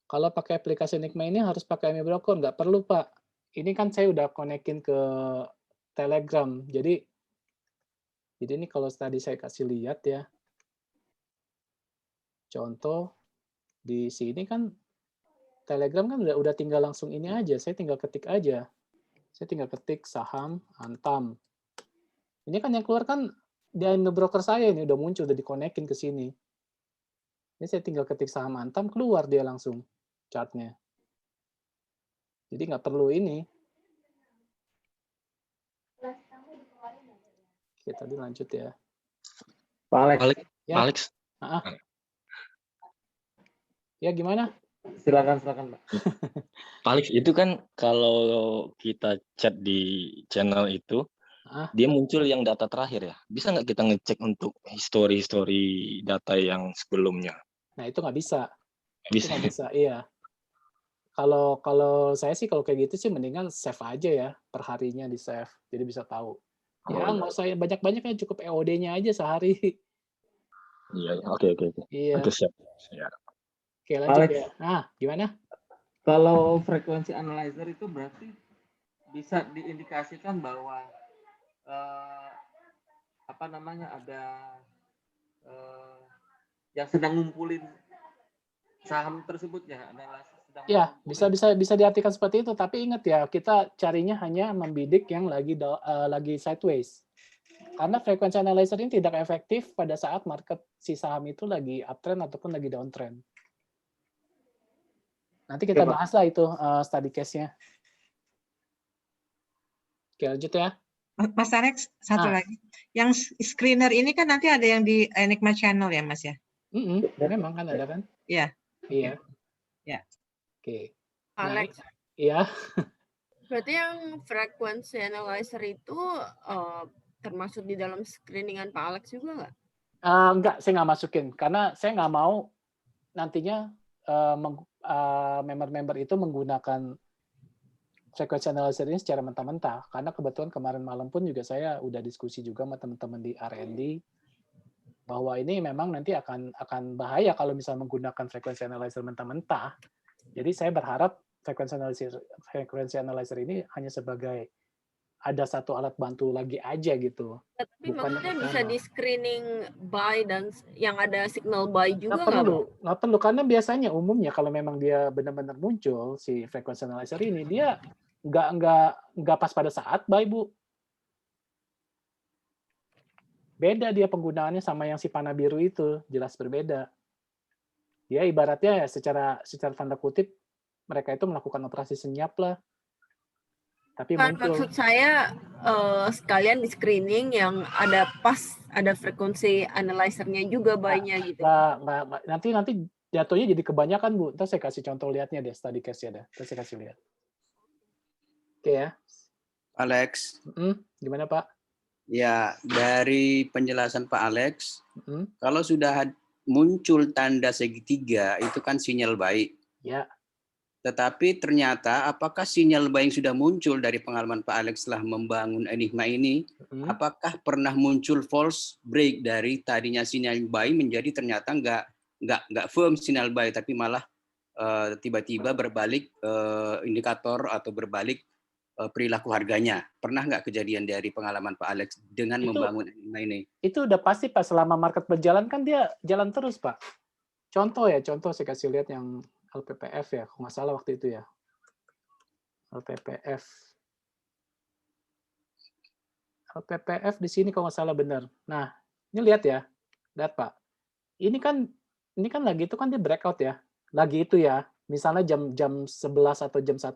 Kalau pakai aplikasi Enigma ini harus pakai AMI Broker? Nggak perlu, Pak. Ini kan saya udah konekin ke Telegram. Jadi ini kalau tadi saya kasih lihat ya. Contoh, di sini kan Telegram kan udah tinggal langsung ini aja. Saya tinggal ketik aja. Saya tinggal ketik saham Antam. Ini kan yang keluar kan di AMI Broker saya ini udah muncul, udah dikonekin ke sini. Ini saya tinggal ketik saham Antam, keluar dia langsung chartnya. Jadi nggak perlu ini. Oke, tadi lanjut ya. Pak Alex. Ya. Alex. Ya, gimana? Silakan, Pak. Alex, itu kan kalau kita chat di channel itu, dia muncul yang data terakhir ya. Bisa nggak kita ngecek untuk history data yang sebelumnya? Nah, itu nggak bisa. Itu Bisa. nggak bisa, iya. Kalau saya sih kalau kayak gitu sih mendingan save aja ya, per harinya di-save, jadi bisa tahu. Ya nggak usah banyak-banyaknya, cukup EOD-nya aja sehari. Iya, oke. Iya. Oke, siap. Ya. Oke, lanjut Alex, ya. Gimana? kalau frekuensi analyzer itu berarti bisa diindikasikan bahwa apa namanya ada yang sedang ngumpulin saham tersebut ya, analysis sedang Ya, ngumpulin. bisa diartikan seperti itu, tapi ingat ya, kita carinya hanya membidik yang lagi sideways. Karena frekuensi analyzer ini tidak efektif pada saat market si saham itu lagi uptrend ataupun lagi downtrend. Nanti kita bahas lah itu study case-nya. Oke, lanjut ya. Mas Alex, satu lagi. Yang screener ini kan nanti ada yang di Enigma Channel ya, Mas ya? Memang kan ada kan? Iya. Iya. Ya. Oke. Alex. Iya. Berarti yang frequency analyzer itu termasuk di dalam screeningan Pak Alex juga nggak? Enggak, saya nggak masukin. Karena saya nggak mau nantinya member-member itu menggunakan frequency analyzer ini secara mentah-mentah. Karena kebetulan kemarin malam pun juga saya udah diskusi juga sama teman-teman di R&D bahwa ini memang nanti akan bahaya kalau misalnya menggunakan frequency analyzer mentah-mentah. Jadi saya berharap frequency analyzer ini hanya sebagai ada satu alat bantu lagi aja gitu. Tapi maksudnya bisa di screening buy dan yang ada signal buy juga nggak perlu karena biasanya umumnya kalau memang dia benar-benar muncul si frequency analyzer ini dia nggak pas pada saat buy, Bu. Beda dia penggunaannya sama yang si panah biru itu, jelas berbeda. Dia ibaratnya ya secara tanda kutip mereka itu melakukan operasi senyap lah. Tapi kan muncul. Maksud saya sekalian di screening yang ada frekuensi analyzer-nya juga buy-nya gitu. Nanti jatuhnya jadi kebanyakan, Bu. Ntar saya kasih contoh lihatnya deh, study case-nya deh. Ntar saya kasih lihat. Oke ya. Alex. Gimana, Pak? Ya, dari penjelasan Pak Alex, kalau sudah muncul tanda segitiga, itu kan sinyal baik. Ya. Tetapi ternyata apakah sinyal buy yang sudah muncul dari pengalaman Pak Alex setelah membangun Enigma ini, apakah pernah muncul false break dari tadinya sinyal buy menjadi ternyata nggak firm sinyal buy, tapi malah tiba-tiba berbalik indikator atau berbalik perilaku harganya. Pernah nggak kejadian dari pengalaman Pak Alex dengan membangun Enigma ini? Itu udah pasti Pak, selama market berjalan kan dia jalan terus Pak. Contoh saya kasih lihat yang LPPF ya, kalau nggak salah waktu itu ya. LPPF di sini kalau nggak salah benar. Nah, ini lihat ya. Lihat Pak. Ini kan lagi itu kan dia breakout ya. Lagi itu ya. Misalnya jam 11 atau jam 1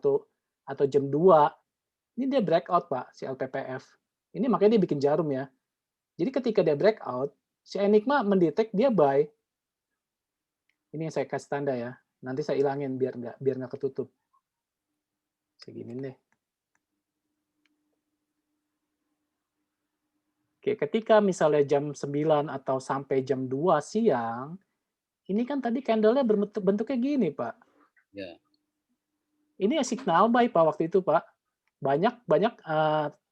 atau jam 2. Ini dia breakout Pak, si LPPF. Ini makanya dia bikin jarum ya. Jadi ketika dia breakout, si Enigma mendetek dia buy. Ini yang saya kasih tanda ya. Nanti saya ilangin biar nggak ketutup. Segini deh. Oke, ketika misalnya jam 9 atau sampai jam 2 siang, ini kan tadi candle-nya bentuknya gini, Pak. Ya. Ini signal buy, Pak, waktu itu, Pak. Banyak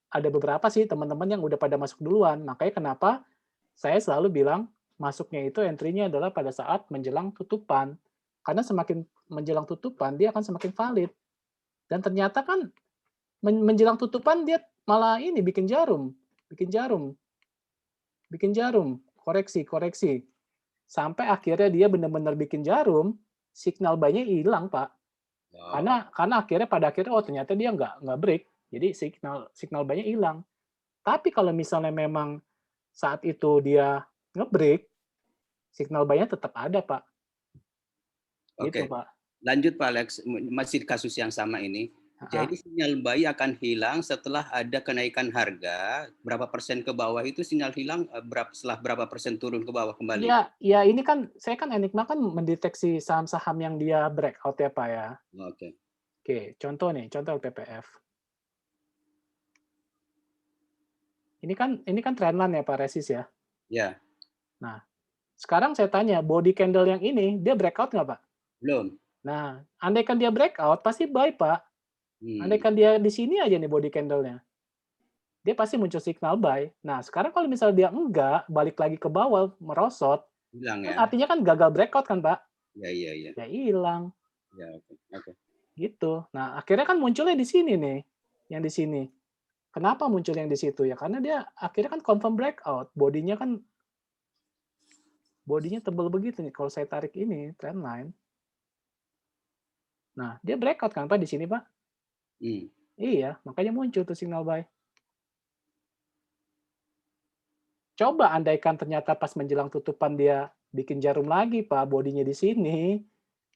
ada beberapa sih teman-teman yang udah pada masuk duluan. Makanya kenapa saya selalu bilang masuknya itu entry-nya adalah pada saat menjelang tutupan. Karena semakin menjelang tutupan, dia akan semakin valid. Dan ternyata kan menjelang tutupan, dia malah ini bikin jarum. Koreksi. Sampai akhirnya dia benar-benar bikin jarum, signal buy-nya hilang, Pak. Wow. Karena pada akhirnya, ternyata dia nggak break. Jadi signal buy-nya hilang. Tapi kalau misalnya memang saat itu dia nge-break, signal buy-nya tetap ada, Pak. Oke, gitu, Pak. Lanjut Pak Alex, masih kasus yang sama ini. Jadi sinyal buy akan hilang setelah ada kenaikan harga, berapa persen ke bawah itu sinyal hilang, setelah berapa persen turun ke bawah kembali? Ya ini kan, saya kan Enigma kan mendeteksi saham-saham yang dia breakout ya Pak ya. Oke, contoh LPPF. Ini kan trendline ya Pak Resis ya. Ya, Nah, sekarang saya tanya, body candle yang ini dia breakout nggak Pak? belum. Nah, andaikan dia breakout pasti buy Pak. Hmm. Andaikan dia di sini aja nih body candle-nya, dia pasti muncul signal buy. Nah, sekarang kalau misalnya dia enggak, balik lagi ke bawah, merosot, Hilang kan ya. artinya kan gagal breakout kan Pak? Ya, iya, iya. Ya hilang. Ya, oke. Gitu. Nah, akhirnya kan munculnya di sini nih, yang di sini. Kenapa muncul yang di situ ya? Karena dia akhirnya kan confirm breakout, bodinya tebal begitu nih. Kalau saya tarik ini trendline, nah dia breakout kan Pak di sini Pak? Iya, makanya muncul tuh signal buy. Coba andaikan ternyata pas menjelang tutupan dia bikin jarum lagi Pak, bodinya di sini,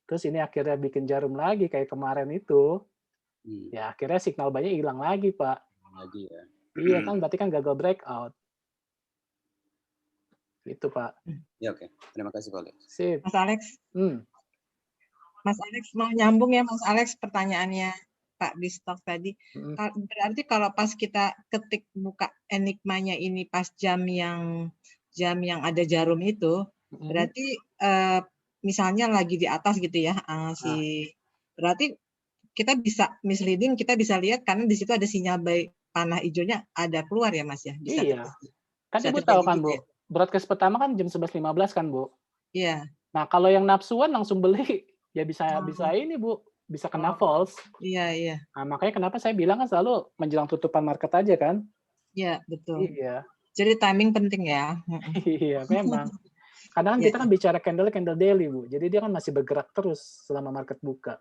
terus ini akhirnya bikin jarum lagi kayak kemarin itu, ya akhirnya signal buy-nya hilang lagi Pak. Lagi ya. Iya kan, berarti kan gagal breakout. Gitu Pak. Ya, oke. Terima kasih Pak Alex. Sip. Mas Alex. Mas Alex mau nyambung ya Mas Alex pertanyaannya Pak Bistok tadi. Berarti kalau pas kita ketik buka Enigma-nya ini pas jam yang ada jarum itu, berarti misalnya lagi di atas gitu ya, berarti kita bisa misleading, kita bisa lihat karena di situ ada sinyal buy panah hijaunya ada keluar ya Mas ya. Bisa, iya. Kan bisa Ibu tahu kan gitu Bu, ya? broadcast pertama kan jam 11.15 kan Bu. Iya. Nah kalau yang nafsuan langsung beli, ya bisa ini Bu, bisa kena false. Iya. Nah makanya kenapa saya bilang kan selalu menjelang tutupan market aja kan. Iya, betul. Iya. Jadi timing penting ya. Iya memang. Kadang kita kan bicara candle daily Bu, jadi dia kan masih bergerak terus selama market buka.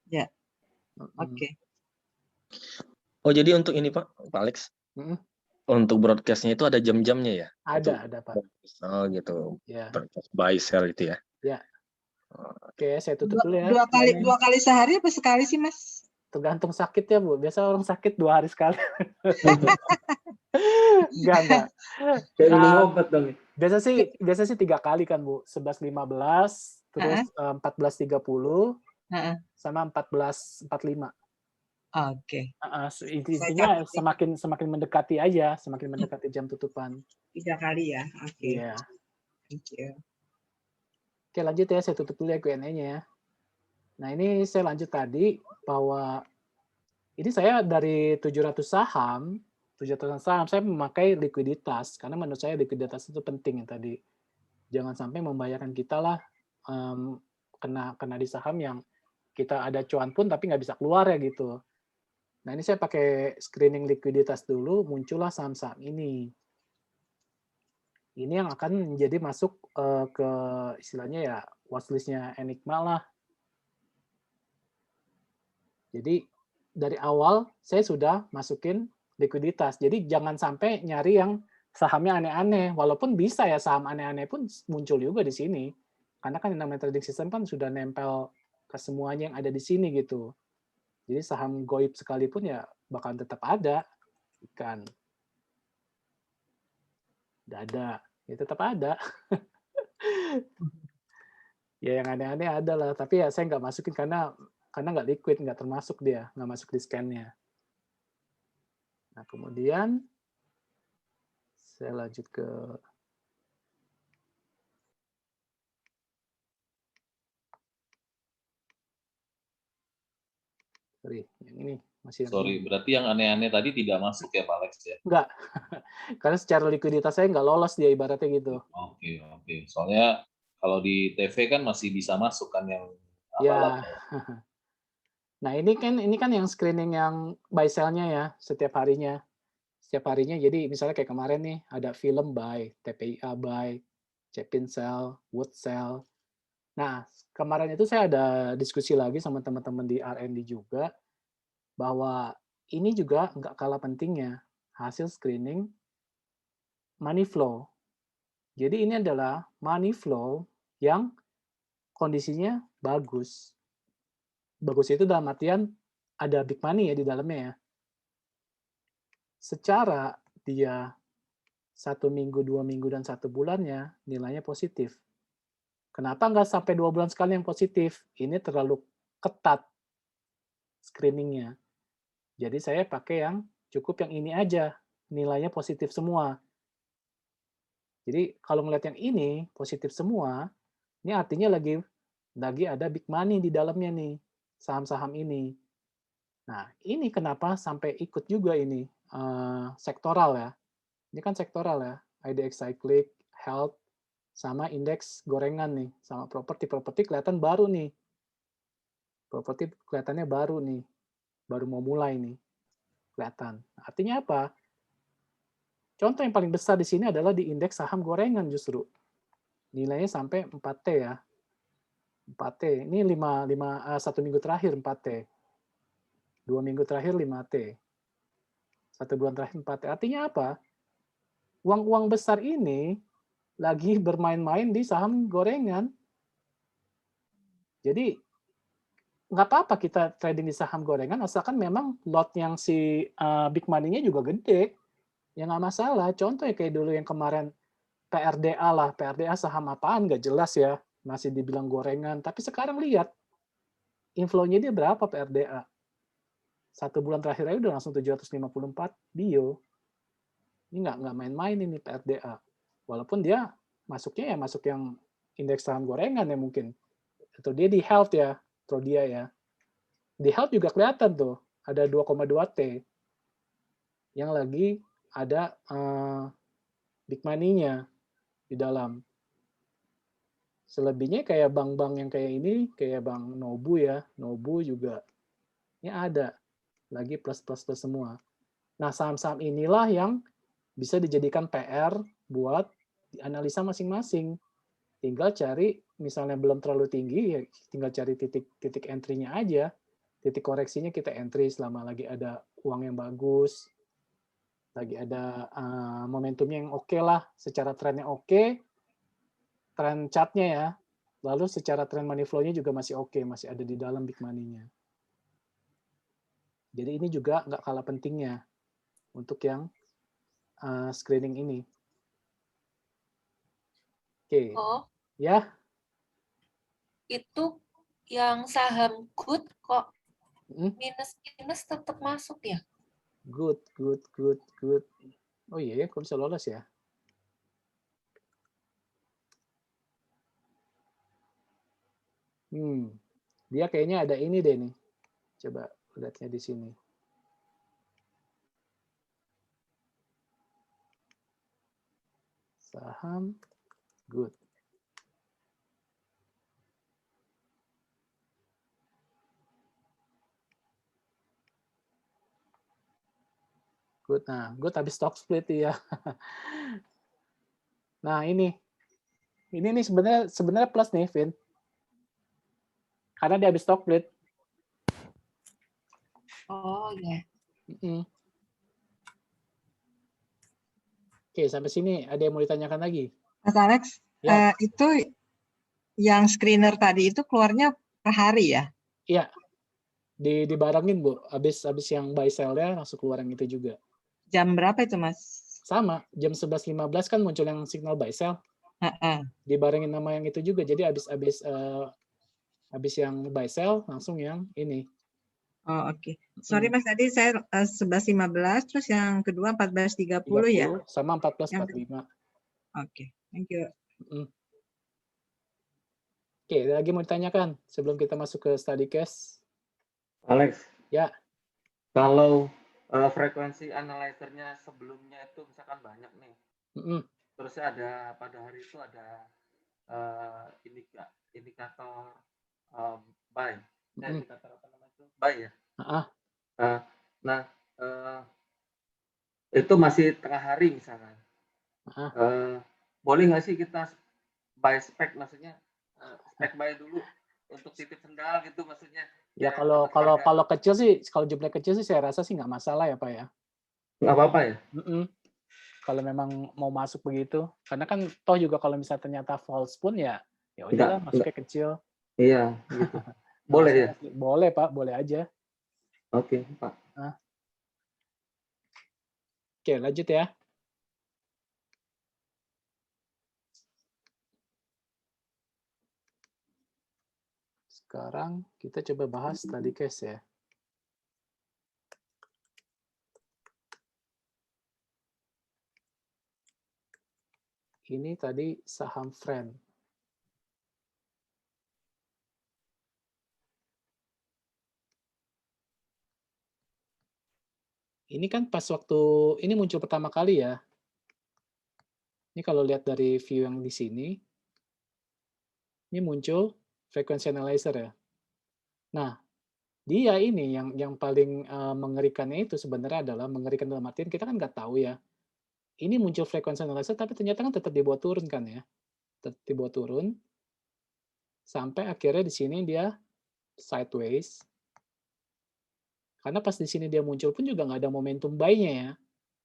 Ya. Oke. Oh jadi untuk ini Pak Alex, untuk broadcast-nya itu ada jam-jamnya ya? Ada Pak. Oh gitu. Ya. Broadcast buy sell itu ya? Ya. Oke, saya tutup dulu ya. Dua kali sehari apa sekali sih Mas? Tergantung sakit ya Bu. Biasa orang sakit 2 hari sekali. Enggak. Kayak minum obat dong. Biasa sih 3 kali kan Bu. 11.15, terus 14.30, sama 14.45. Oke. Intinya semakin mendekati aja, semakin mendekati jam tutupan. 3 kali ya. Oke. Iya. Thank you. Oke, lanjut ya. Saya tutup dulu ya Q&A-nya ya. Nah, ini saya lanjut tadi bahwa ini saya dari 700 saham saya memakai likuiditas karena menurut saya likuiditas itu penting ya tadi. Jangan sampai membayarkan kita lah kena di saham yang kita ada cuan pun tapi nggak bisa keluar ya gitu. Nah, ini saya pakai screening likuiditas dulu, muncullah saham-saham ini. Ini yang akan menjadi masuk ke istilahnya ya watchlist-nya Enigma lah. Jadi dari awal saya sudah masukin likuiditas. Jadi jangan sampai nyari yang sahamnya aneh-aneh. Walaupun bisa ya saham aneh-aneh pun muncul juga di sini. Karena kan yang namanya trading system kan sudah nempel ke semuanya yang ada di sini gitu. Jadi saham goib sekalipun ya bakalan tetap ada. Ikan. Dada. Ya tetap ada. Ya yang aneh-aneh ada lah. Tapi ya saya nggak masukin karena nggak liquid, nggak termasuk dia. Nggak masuk di scan-nya. Nah kemudian saya lanjut ke yang ini. Berarti yang aneh-aneh tadi tidak masuk ya Pak Alex ya? Enggak, karena secara likuiditas saya nggak lolos dia ibaratnya gitu. Oke. Soalnya kalau di TV kan masih bisa masuk kan yang ya. Nah ini kan yang screening yang buy sell-nya ya setiap harinya. Jadi misalnya kayak kemarin nih ada film buy, TPIA buy, Cepin sell, Wood sell. Nah kemarin itu saya ada diskusi lagi sama teman-teman di R&D juga bahwa ini juga nggak kalah pentingnya hasil screening money flow. Jadi ini adalah money flow yang kondisinya bagus. Bagus itu dalam artian ada big money ya di dalamnya ya. Secara dia 1 minggu, 2 minggu, dan 1 bulannya nilainya positif. Kenapa nggak sampai 2 bulan sekali yang positif? Ini terlalu ketat screeningnya. Jadi saya pakai yang cukup yang ini aja. nilainya positif semua. Jadi kalau ngeliat yang ini positif semua, ini artinya lagi ada big money di dalamnya nih, saham-saham ini. Nah, ini kenapa sampai ikut juga ini sektoral ya. Ini kan sektoral ya, IDX Cyclic, Health, sama indeks gorengan nih, sama properti kelihatan baru nih. Properti kelihatannya baru nih, baru mau mulai nih, kelihatan. Artinya apa? Contoh yang paling besar di sini adalah di indeks saham gorengan justru. Nilainya sampai 4T ya. 4T. Ini 1 minggu terakhir 4T. 2 minggu terakhir 5T. 1 bulan terakhir 4T. Artinya apa? Uang-uang besar ini lagi bermain-main di saham gorengan. Jadi nggak apa-apa kita trading di saham gorengan asalkan memang lot yang si big money-nya juga gede. Ya nggak masalah. Contoh ya kayak dulu yang kemarin PRDA lah. PRDA saham apaan nggak jelas ya. Masih dibilang gorengan. Tapi sekarang lihat. Inflow-nya dia berapa PRDA? 1 bulan terakhir aja udah langsung 754 bio. Ini nggak main-main ini PRDA. Walaupun dia masuknya ya masuk yang indeks saham gorengan ya mungkin. Atau dia di health ya. Atau dia ya. Di health juga kelihatan tuh. Ada 2,2T. Yang lagi ada big money-nya di dalam. Selebihnya kayak bank-bank yang kayak ini, kayak Bank Nobu ya. Nobu juga. Ini ada. Lagi plus-plus semua. Nah, saham-saham inilah yang bisa dijadikan PR buat dianalisa masing-masing. Tinggal cari, misalnya belum terlalu tinggi, ya tinggal cari titik entry-nya aja. Titik koreksinya kita entry selama lagi ada uang yang bagus, lagi ada momentumnya yang oke lah, secara trennya oke, tren chart-nya ya, lalu secara tren money flow-nya juga masih oke, masih ada di dalam big money-nya. Jadi ini juga nggak kalah pentingnya untuk yang screening ini. Oke. Oh, Ya, itu yang saham good kok minus tetap masuk ya? good. Oh iya, kok bisa lolos ya? Dia kayaknya ada ini deh nih. Coba lihatnya di sini. Saham good. Good. Nah, good habis stock split ya. Nah, ini nih sebenarnya plus nih, Vin. Karena dia habis stock split. Oh, ya. Oke, sampai sini ada yang mau ditanyakan lagi? Mas Alex, Ya. itu yang screener tadi itu keluarnya per hari ya? Iya. Dibarengin, Bu. Habis yang buy sell-nya langsung keluar yang itu juga. Jam berapa itu, Mas? Sama, jam 11.15 kan muncul yang signal buy sell. Dibarengin nama yang itu juga. Jadi habis yang buy sell langsung yang ini. Oh, oke. Sorry Mas, tadi saya 11.15, terus yang kedua 14.30 ya? Sama 14.45. Oke, thank you. Oke, ada lagi mau ditanyakan sebelum kita masuk ke study case? Alex. Ya. Kalau frekuensi analyzer-nya sebelumnya itu misalkan banyak nih. Terus ada pada hari itu ada indikator buy. Indikator apa namanya itu? Buy ya. Itu masih tengah hari misalkan. Boleh nggak sih kita buy spec, maksudnya spec buy dulu untuk titip sendal gitu maksudnya? Ya kalau kecil sih, kalau jumlah kecil sih saya rasa sih nggak masalah ya Pak ya. Nggak apa-apa ya? Kalau memang mau masuk begitu, karena kan toh juga kalau misalnya ternyata false pun ya udahlah masuknya kecil. Iya, gitu. Boleh ya? Boleh Pak, boleh aja. Oke Pak. Oke, lanjut ya. Sekarang kita coba bahas study case ya. Ini tadi saham friend. Ini kan pas waktu ini muncul pertama kali ya. Ini kalau lihat dari view yang di sini, ini muncul frequency analyzer ya. Nah, dia ini yang paling mengerikannya itu sebenarnya adalah mengerikan dalam artian kita kan nggak tahu ya. Ini muncul frequency analyzer tapi ternyata kan tetap dibawa turun kan ya. Tetap dibawa turun sampai akhirnya di sini dia sideways. Karena pas di sini dia muncul pun juga nggak ada momentum buy-nya ya.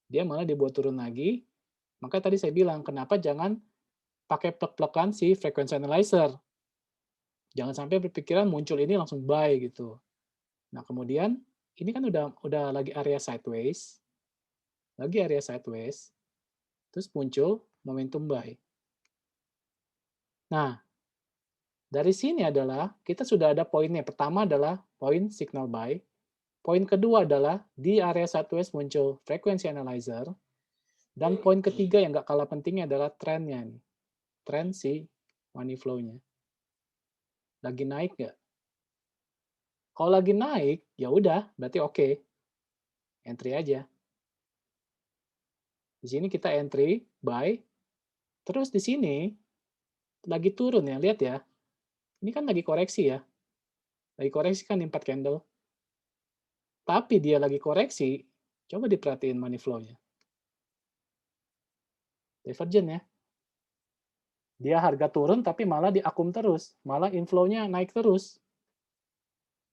Dia malah dibuat turun lagi. Maka tadi saya bilang, kenapa jangan pakai plek-plekan si frequency analyzer. Jangan sampai berpikiran muncul ini langsung buy gitu. Nah, kemudian ini kan udah lagi area sideways. Lagi area sideways. Terus muncul momentum buy. Nah, dari sini adalah kita sudah ada poinnya. Pertama adalah poin signal buy. Poin kedua adalah di area sideways muncul frequency analyzer. Dan poin ketiga yang nggak kalah pentingnya adalah trennya nih. Tren si money flow-nya. Lagi naik nggak? Kalau lagi naik, ya udah, berarti oke. Entry aja. Di sini kita entry, buy. Terus di sini lagi turun ya, lihat ya. Ini kan lagi koreksi ya. Lagi koreksi kan 4 candle. Tapi dia lagi koreksi, coba diperhatiin money flow-nya. Divergent ya. Dia harga turun tapi malah diakum terus. Malah inflow-nya naik terus.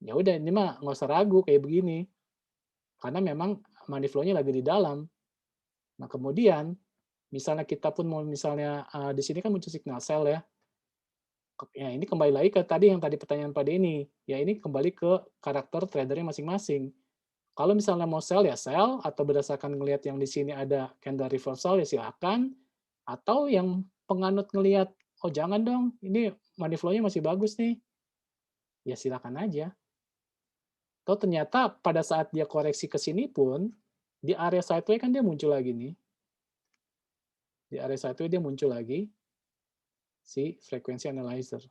Ya udah, ini mah nggak usah ragu kayak begini. Karena memang money flow-nya lagi di dalam. Nah, kemudian, misalnya kita pun mau misalnya, di sini kan muncul signal sell ya. Ya, ini kembali lagi ke tadi yang tadi pertanyaan Pak Denny. Ya, ini kembali ke karakter tradernya masing-masing. Kalau misalnya mau sell, ya sell, atau berdasarkan ngelihat yang di sini ada candle reversal, ya silakan. Atau yang penganut ngelihat, oh jangan dong, ini money flow-nya masih bagus nih. Ya silakan aja. Atau ternyata pada saat dia koreksi ke sini pun, di area sideways kan dia muncul lagi nih. Di area sideways dia muncul lagi, si frequency analyzer.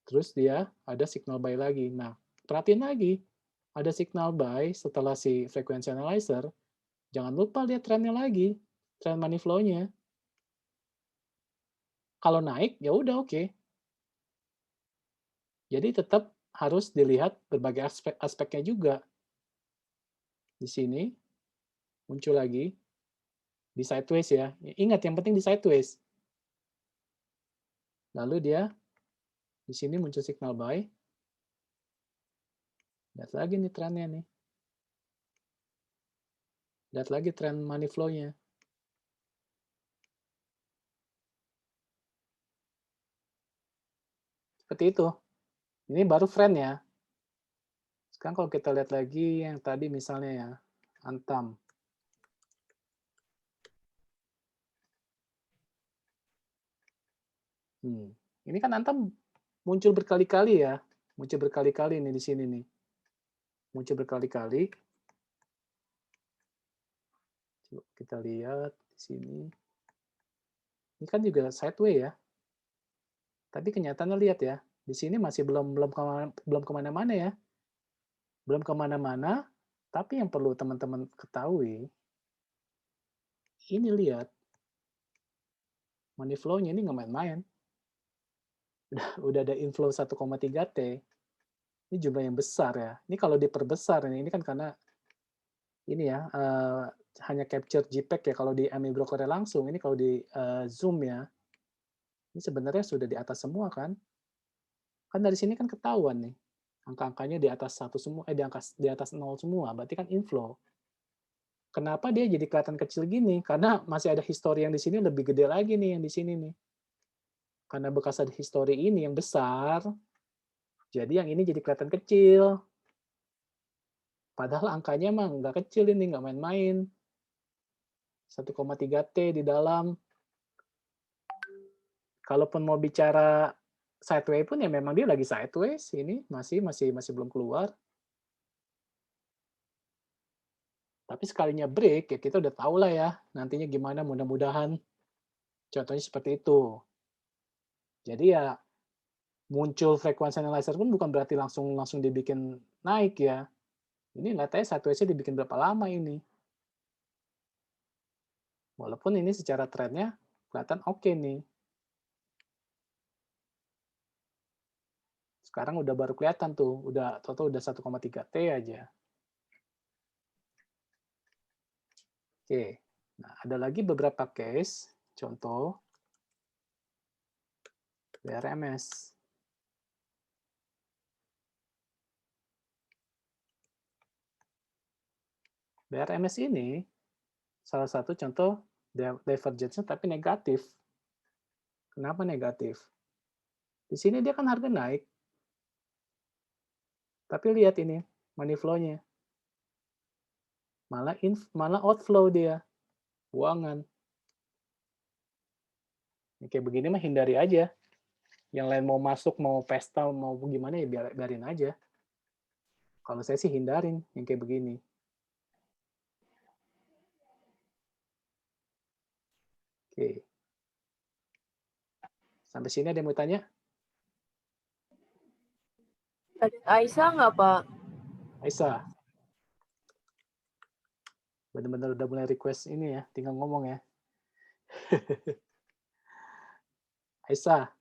Terus dia ada signal buy lagi. Nah, perhatiin lagi, ada signal buy setelah si frequency analyzer, jangan lupa lihat trennya lagi, tren money flow-nya. Kalau naik, ya udah oke. Jadi tetap harus dilihat berbagai aspeknya juga. Di sini, muncul lagi, di sideways ya. Ingat, yang penting di sideways. Lalu dia, di sini muncul signal buy. Lihat lagi nih trennya nih. Lihat lagi tren money flow-nya. Seperti itu. Ini baru friend ya. Sekarang kalau kita lihat lagi yang tadi misalnya ya, Antam. Ini kan Antam muncul berkali-kali ya. Muncul berkali-kali nih di sini nih. Muncul berkali-kali. Coba kita lihat di sini. Ini kan juga sideways ya. Tapi kenyataannya lihat ya, di sini masih belum kemana-mana ya. Belum kemana-mana, tapi yang perlu teman-teman ketahui, ini lihat, money flow-nya ini nggak main-main. Udah ada inflow 1,3 T. Ini jumlah yang besar ya. Ini kalau diperbesar, ini kan karena ini ya, hanya capture JPEG ya kalau di AMI Broker langsung. Ini kalau di zoom ya, ini sebenarnya sudah di atas semua kan. Kan dari sini kan ketahuan nih. Angka-angkanya di atas 1 semua, di atas 0 semua, berarti kan inflow. Kenapa dia jadi kelihatan kecil gini? Karena masih ada histori yang di sini lebih gede lagi nih yang di sini nih. Karena bekas ada histori ini yang besar, jadi yang ini jadi kelihatan kecil. Padahal angkanya mah nggak kecil ini, nggak main-main. 1,3 T di dalam. Kalaupun mau bicara sideways pun ya memang dia lagi sideways, ini masih belum keluar. Tapi sekalinya break, ya kita udah tahu lah ya nantinya gimana, mudah-mudahan contohnya seperti itu. Jadi ya muncul frequency analyzer pun bukan berarti langsung dibikin naik ya. Ini nggak tahu 1S dibikin berapa lama ini. Walaupun ini secara trennya kelihatan oke nih. Sekarang udah baru kelihatan tuh, udah total udah 1,3 T aja. Oke, nah ada lagi beberapa case, contoh BRMS. BRMS ini salah satu contoh divergence tapi negatif. Kenapa negatif? Di sini dia kan harga naik. Tapi lihat ini, money flow-nya. Malah outflow dia. Keuangan. Ya, kayak begini mah hindari aja. Yang lain mau masuk, mau pesta, mau gimana ya biarin aja. Kalau saya sih hindarin yang kayak begini. Oke. Sampai sini ada yang mau tanya? Ada Aisyah nggak, Pak? Aisyah. Benar-benar udah mulai request ini ya, tinggal ngomong ya. Aisyah.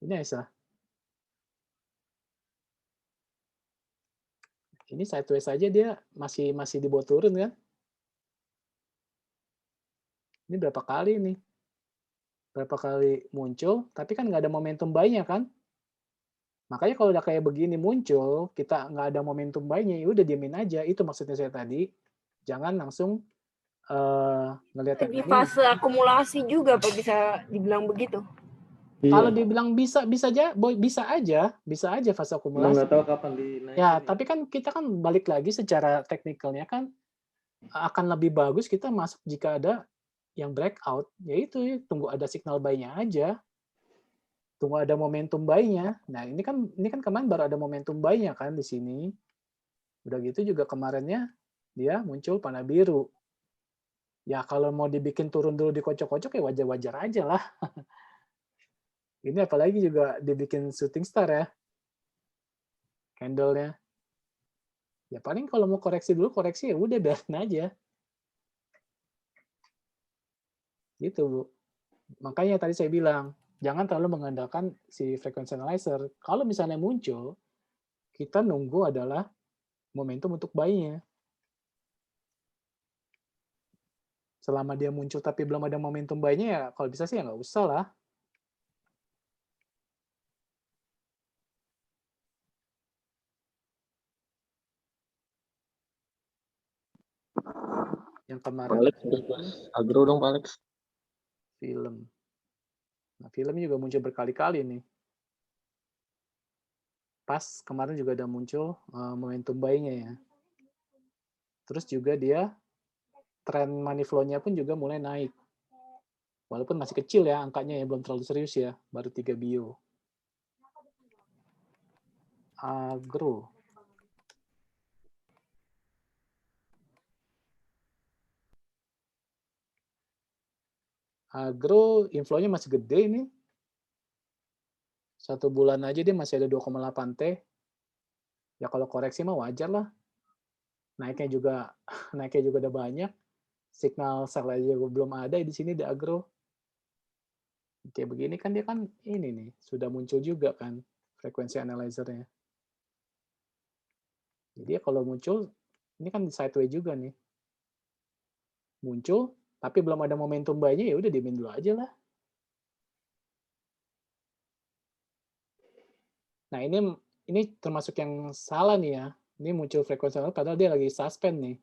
Ini Aisyah. Ini sideways aja dia masih di bawah turun kan? Ini berapa kali nih? Berapa kali muncul, tapi kan nggak ada momentum buy-nya kan? Makanya kalau udah kayak begini muncul, kita nggak ada momentum buy-nya, ya udah diemin aja. Itu maksudnya saya tadi. Jangan langsung ngelihat Di fase akumulasi juga, Pak, bisa dibilang begitu. Kalau dibilang bisa aja fase akumulasi. Nggak tahu kapan dinaikin. Ya, tapi kan kita kan balik lagi secara teknikalnya kan akan lebih bagus kita masuk jika ada yang breakout, yaitu tunggu ada signal buy-nya aja. Tunggu ada momentum buy-nya. Nah, ini kan kemarin baru ada momentum buy-nya kan di sini. Udah gitu juga kemarinnya dia muncul panah biru. Ya kalau mau dibikin turun dulu dikocok-kocok ya wajar-wajar aja lah. Ini apalagi juga dibikin shooting star ya. Candle-nya. Ya paling kalau mau koreksi dulu, koreksi ya udah biarin aja. Gitu, Bu. Makanya tadi saya bilang, jangan terlalu mengandalkan si frequency analyzer. Kalau misalnya muncul, kita nunggu adalah momentum untuk buy-nya. Selama dia muncul tapi belum ada momentum buy-nya, ya kalau bisa sih ya nggak usah lah. Yang kemarin Alex, agro dong Pak Alex. Film. Nah, film juga muncul berkali-kali nih. Pas kemarin juga ada muncul momentum buy-nya ya. Terus juga dia tren money flow-nya pun juga mulai naik. Walaupun masih kecil ya angkanya ya, belum terlalu serius ya, baru 3 bio. Agro. Agro inflow-nya masih gede nih. 1 bulan aja dia masih ada 2,8 T. Ya kalau koreksi mah wajar lah. Naiknya juga udah banyak. Signal sell aja belum ada di sini di agro. Kayak begini kan dia kan ini nih, sudah muncul juga kan frekuensi analyzer-nya. Jadi ya kalau muncul, ini kan sideways juga nih. Muncul, tapi belum ada momentum buy-nya, ya udah diemin dulu aja lah. Nah ini termasuk yang salah nih ya. Ini muncul frekuensi analyzer padahal dia lagi suspend nih.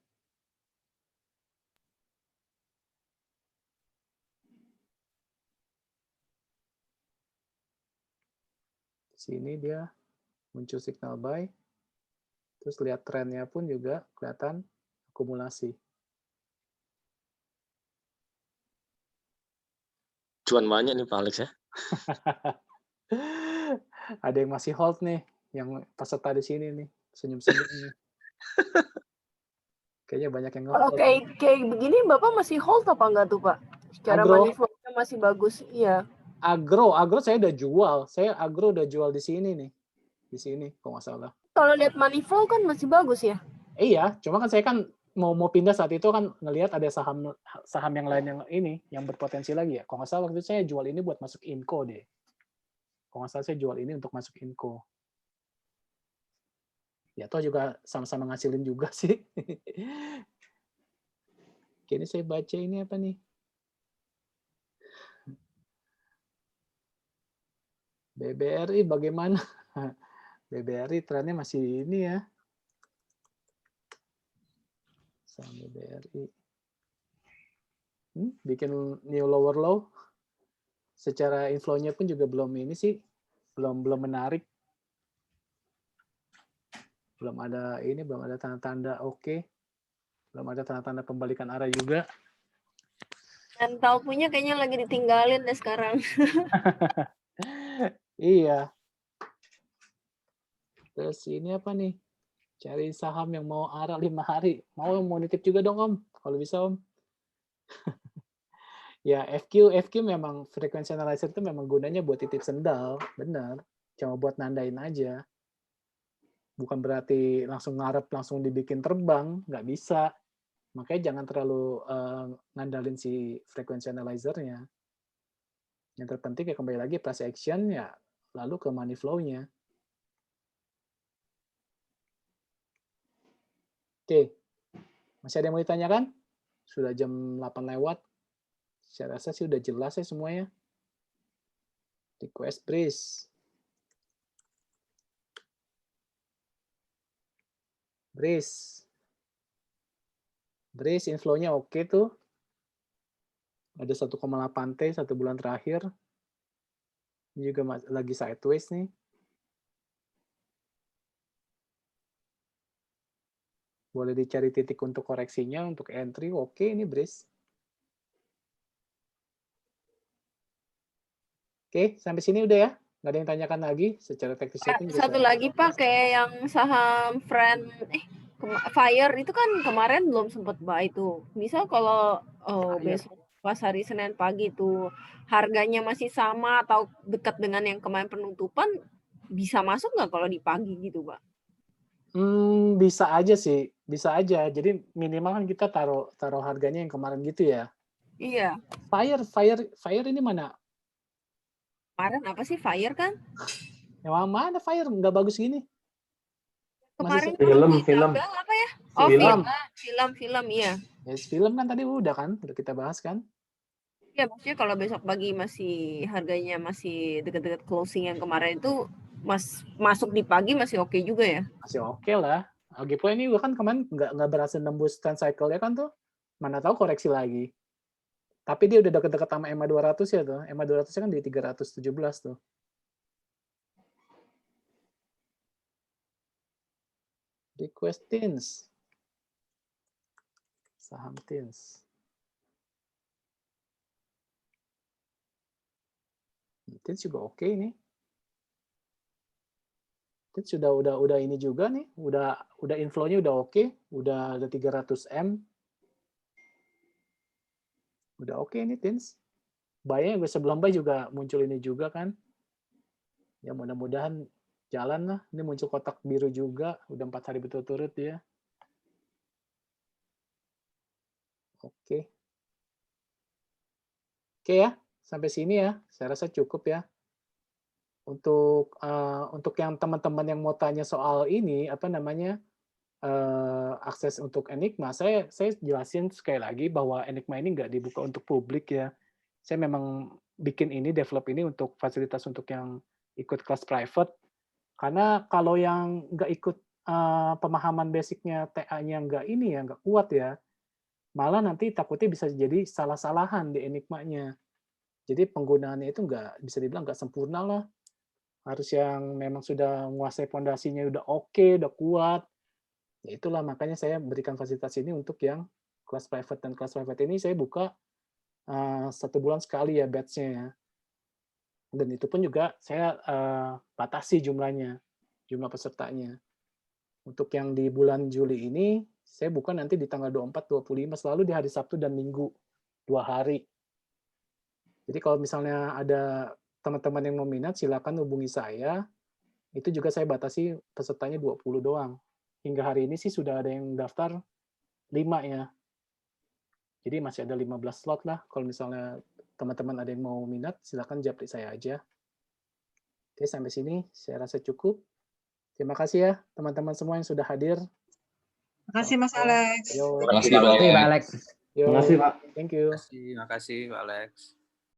Sini dia muncul signal buy. Terus lihat trennya pun juga kelihatan akumulasi. Cuan banyak nih Pak Alex ya. Ada yang masih hold nih, yang peserta di sini nih, senyum-senyum nih. Kayaknya banyak yang Kalau nge-hold. kayak begini Bapak masih hold apa enggak tuh Pak? Secara Agro, money flow-nya masih bagus. Iya. agro saya udah jual. Saya agro udah jual di sini nih. Di sini, kalau nggak salah. Kalau lihat money flow kan masih bagus ya. Iya, cuma kan saya kan mau pindah saat itu kan ngelihat ada saham yang lain yang ini yang berpotensi lagi ya. Kalau nggak salah waktu itu saya jual ini buat masuk Inco deh. Kalau nggak salah saya jual ini untuk masuk Inco. Ya toh juga sama-sama ngasilin juga sih. Oke, ini saya baca ini apa nih? BBRI bagaimana? BBRI trennya masih ini ya. Saham BBRI. Bikin new lower low. Secara inflow-nya pun juga belum ini sih. Belum menarik. Belum ada tanda-tanda oke. Belum ada tanda-tanda pembalikan arah juga. Mental punya kayaknya lagi ditinggalin deh sekarang. Iya. Terus ini apa nih? Cari saham yang mau arah 5 hari. Mau nitip juga dong Om. Kalau bisa Om. Ya FQ memang frequency analyzer itu memang gunanya buat titip sendal. Benar. Cuma buat nandain aja. Bukan berarti langsung ngarep langsung dibikin terbang. Nggak bisa. Makanya jangan terlalu ngandalin si frequency analyzer-nya. Yang terpenting ya kembali lagi price action ya lalu ke money flow-nya. Oke. Masih ada yang mau ditanyakan? Sudah jam 8 lewat. Saya rasa sih udah jelas ya semuanya. Request breeze. Breeze inflow-nya oke tuh. Ada 1,8 T 1 bulan terakhir. Ini juga lagi sideways nih. Boleh dicari titik untuk koreksinya, untuk entry. Oke, ini breeze. Oke, sampai sini udah ya? Nggak ada yang tanyakan lagi secara teknisnya pun juga Satu lagi Pak, kayak yang saham Fire itu kan kemarin belum sempat buy tuh. Misal kalau besok pas hari Senin pagi tuh harganya masih sama atau dekat dengan yang kemarin penutupan, bisa masuk nggak kalau di pagi gitu Pak? Bisa aja sih, bisa aja. Jadi minimal kan kita taruh harganya yang kemarin gitu ya. Iya. Fire ini mana? Kemarin apa sih Fire kan? Yang mana Fire? Nggak bagus gini. Kemarin film. Apa ya? Oh, film, iya. Yes, film kan tadi udah kita bahas kan? Ya, maksudnya kalau besok pagi masih harganya masih dekat-dekat closing yang kemarin itu masuk di pagi masih oke juga ya? Masih oke lah. Lagi pula ini kan kemarin nggak berhasil nembus trend cycle ya kan tuh. Mana tahu koreksi lagi. Tapi dia udah deket-deket sama EMA 200 ya tuh. EMA 200 kan di 317 tuh. Request TINS. Saham TINS. TINS juga oke nih. TINS udah ini juga nih. Udah inflow-nya udah oke. Udah ada 300M. Udah oke nih TINS. Buy-nya sebelum buy juga muncul ini juga kan. Ya mudah-mudahan jalan lah. Ini muncul kotak biru juga. Udah 4 hari berturut-turut ya. Oke. Oke ya. Sampai sini ya. Saya rasa cukup ya. Untuk yang teman-teman yang mau tanya soal ini, akses untuk Enigma, saya jelasin sekali lagi bahwa Enigma ini nggak dibuka untuk publik ya. Saya memang bikin ini, develop ini untuk fasilitas untuk yang ikut kelas private. Karena kalau yang nggak ikut pemahaman basicnya TA-nya nggak kuat ya, malah nanti takutnya bisa jadi salah-salahan di Enigma-nya. Jadi penggunaannya itu nggak bisa dibilang nggak sempurna lah. Harus yang memang sudah menguasai fondasinya udah oke, udah kuat. Ya itulah makanya saya berikan fasilitas ini untuk yang kelas private, dan kelas private ini saya buka 1 bulan sekali ya batch-nya ya. Dan itu pun juga saya batasi jumlah pesertanya Untuk yang di bulan Juli ini, saya buka nanti di tanggal 24, 25, selalu di hari Sabtu dan Minggu, 2 hari. Jadi kalau misalnya ada teman-teman yang mau minat, silakan hubungi saya. Itu juga saya batasi pesertanya 20 doang. Hingga hari ini sih sudah ada yang daftar 5 ya. Jadi masih ada 15 slot lah. Kalau misalnya teman-teman ada yang mau minat, silakan japri saya aja. Oke, sampai sini saya rasa cukup. Terima kasih ya teman-teman semua yang sudah hadir. Terima kasih Mas Alex. Yo. Terima kasih, Pak Alex. Yo. Terima kasih, Pak. Thank you. Terima kasih Pak Alex.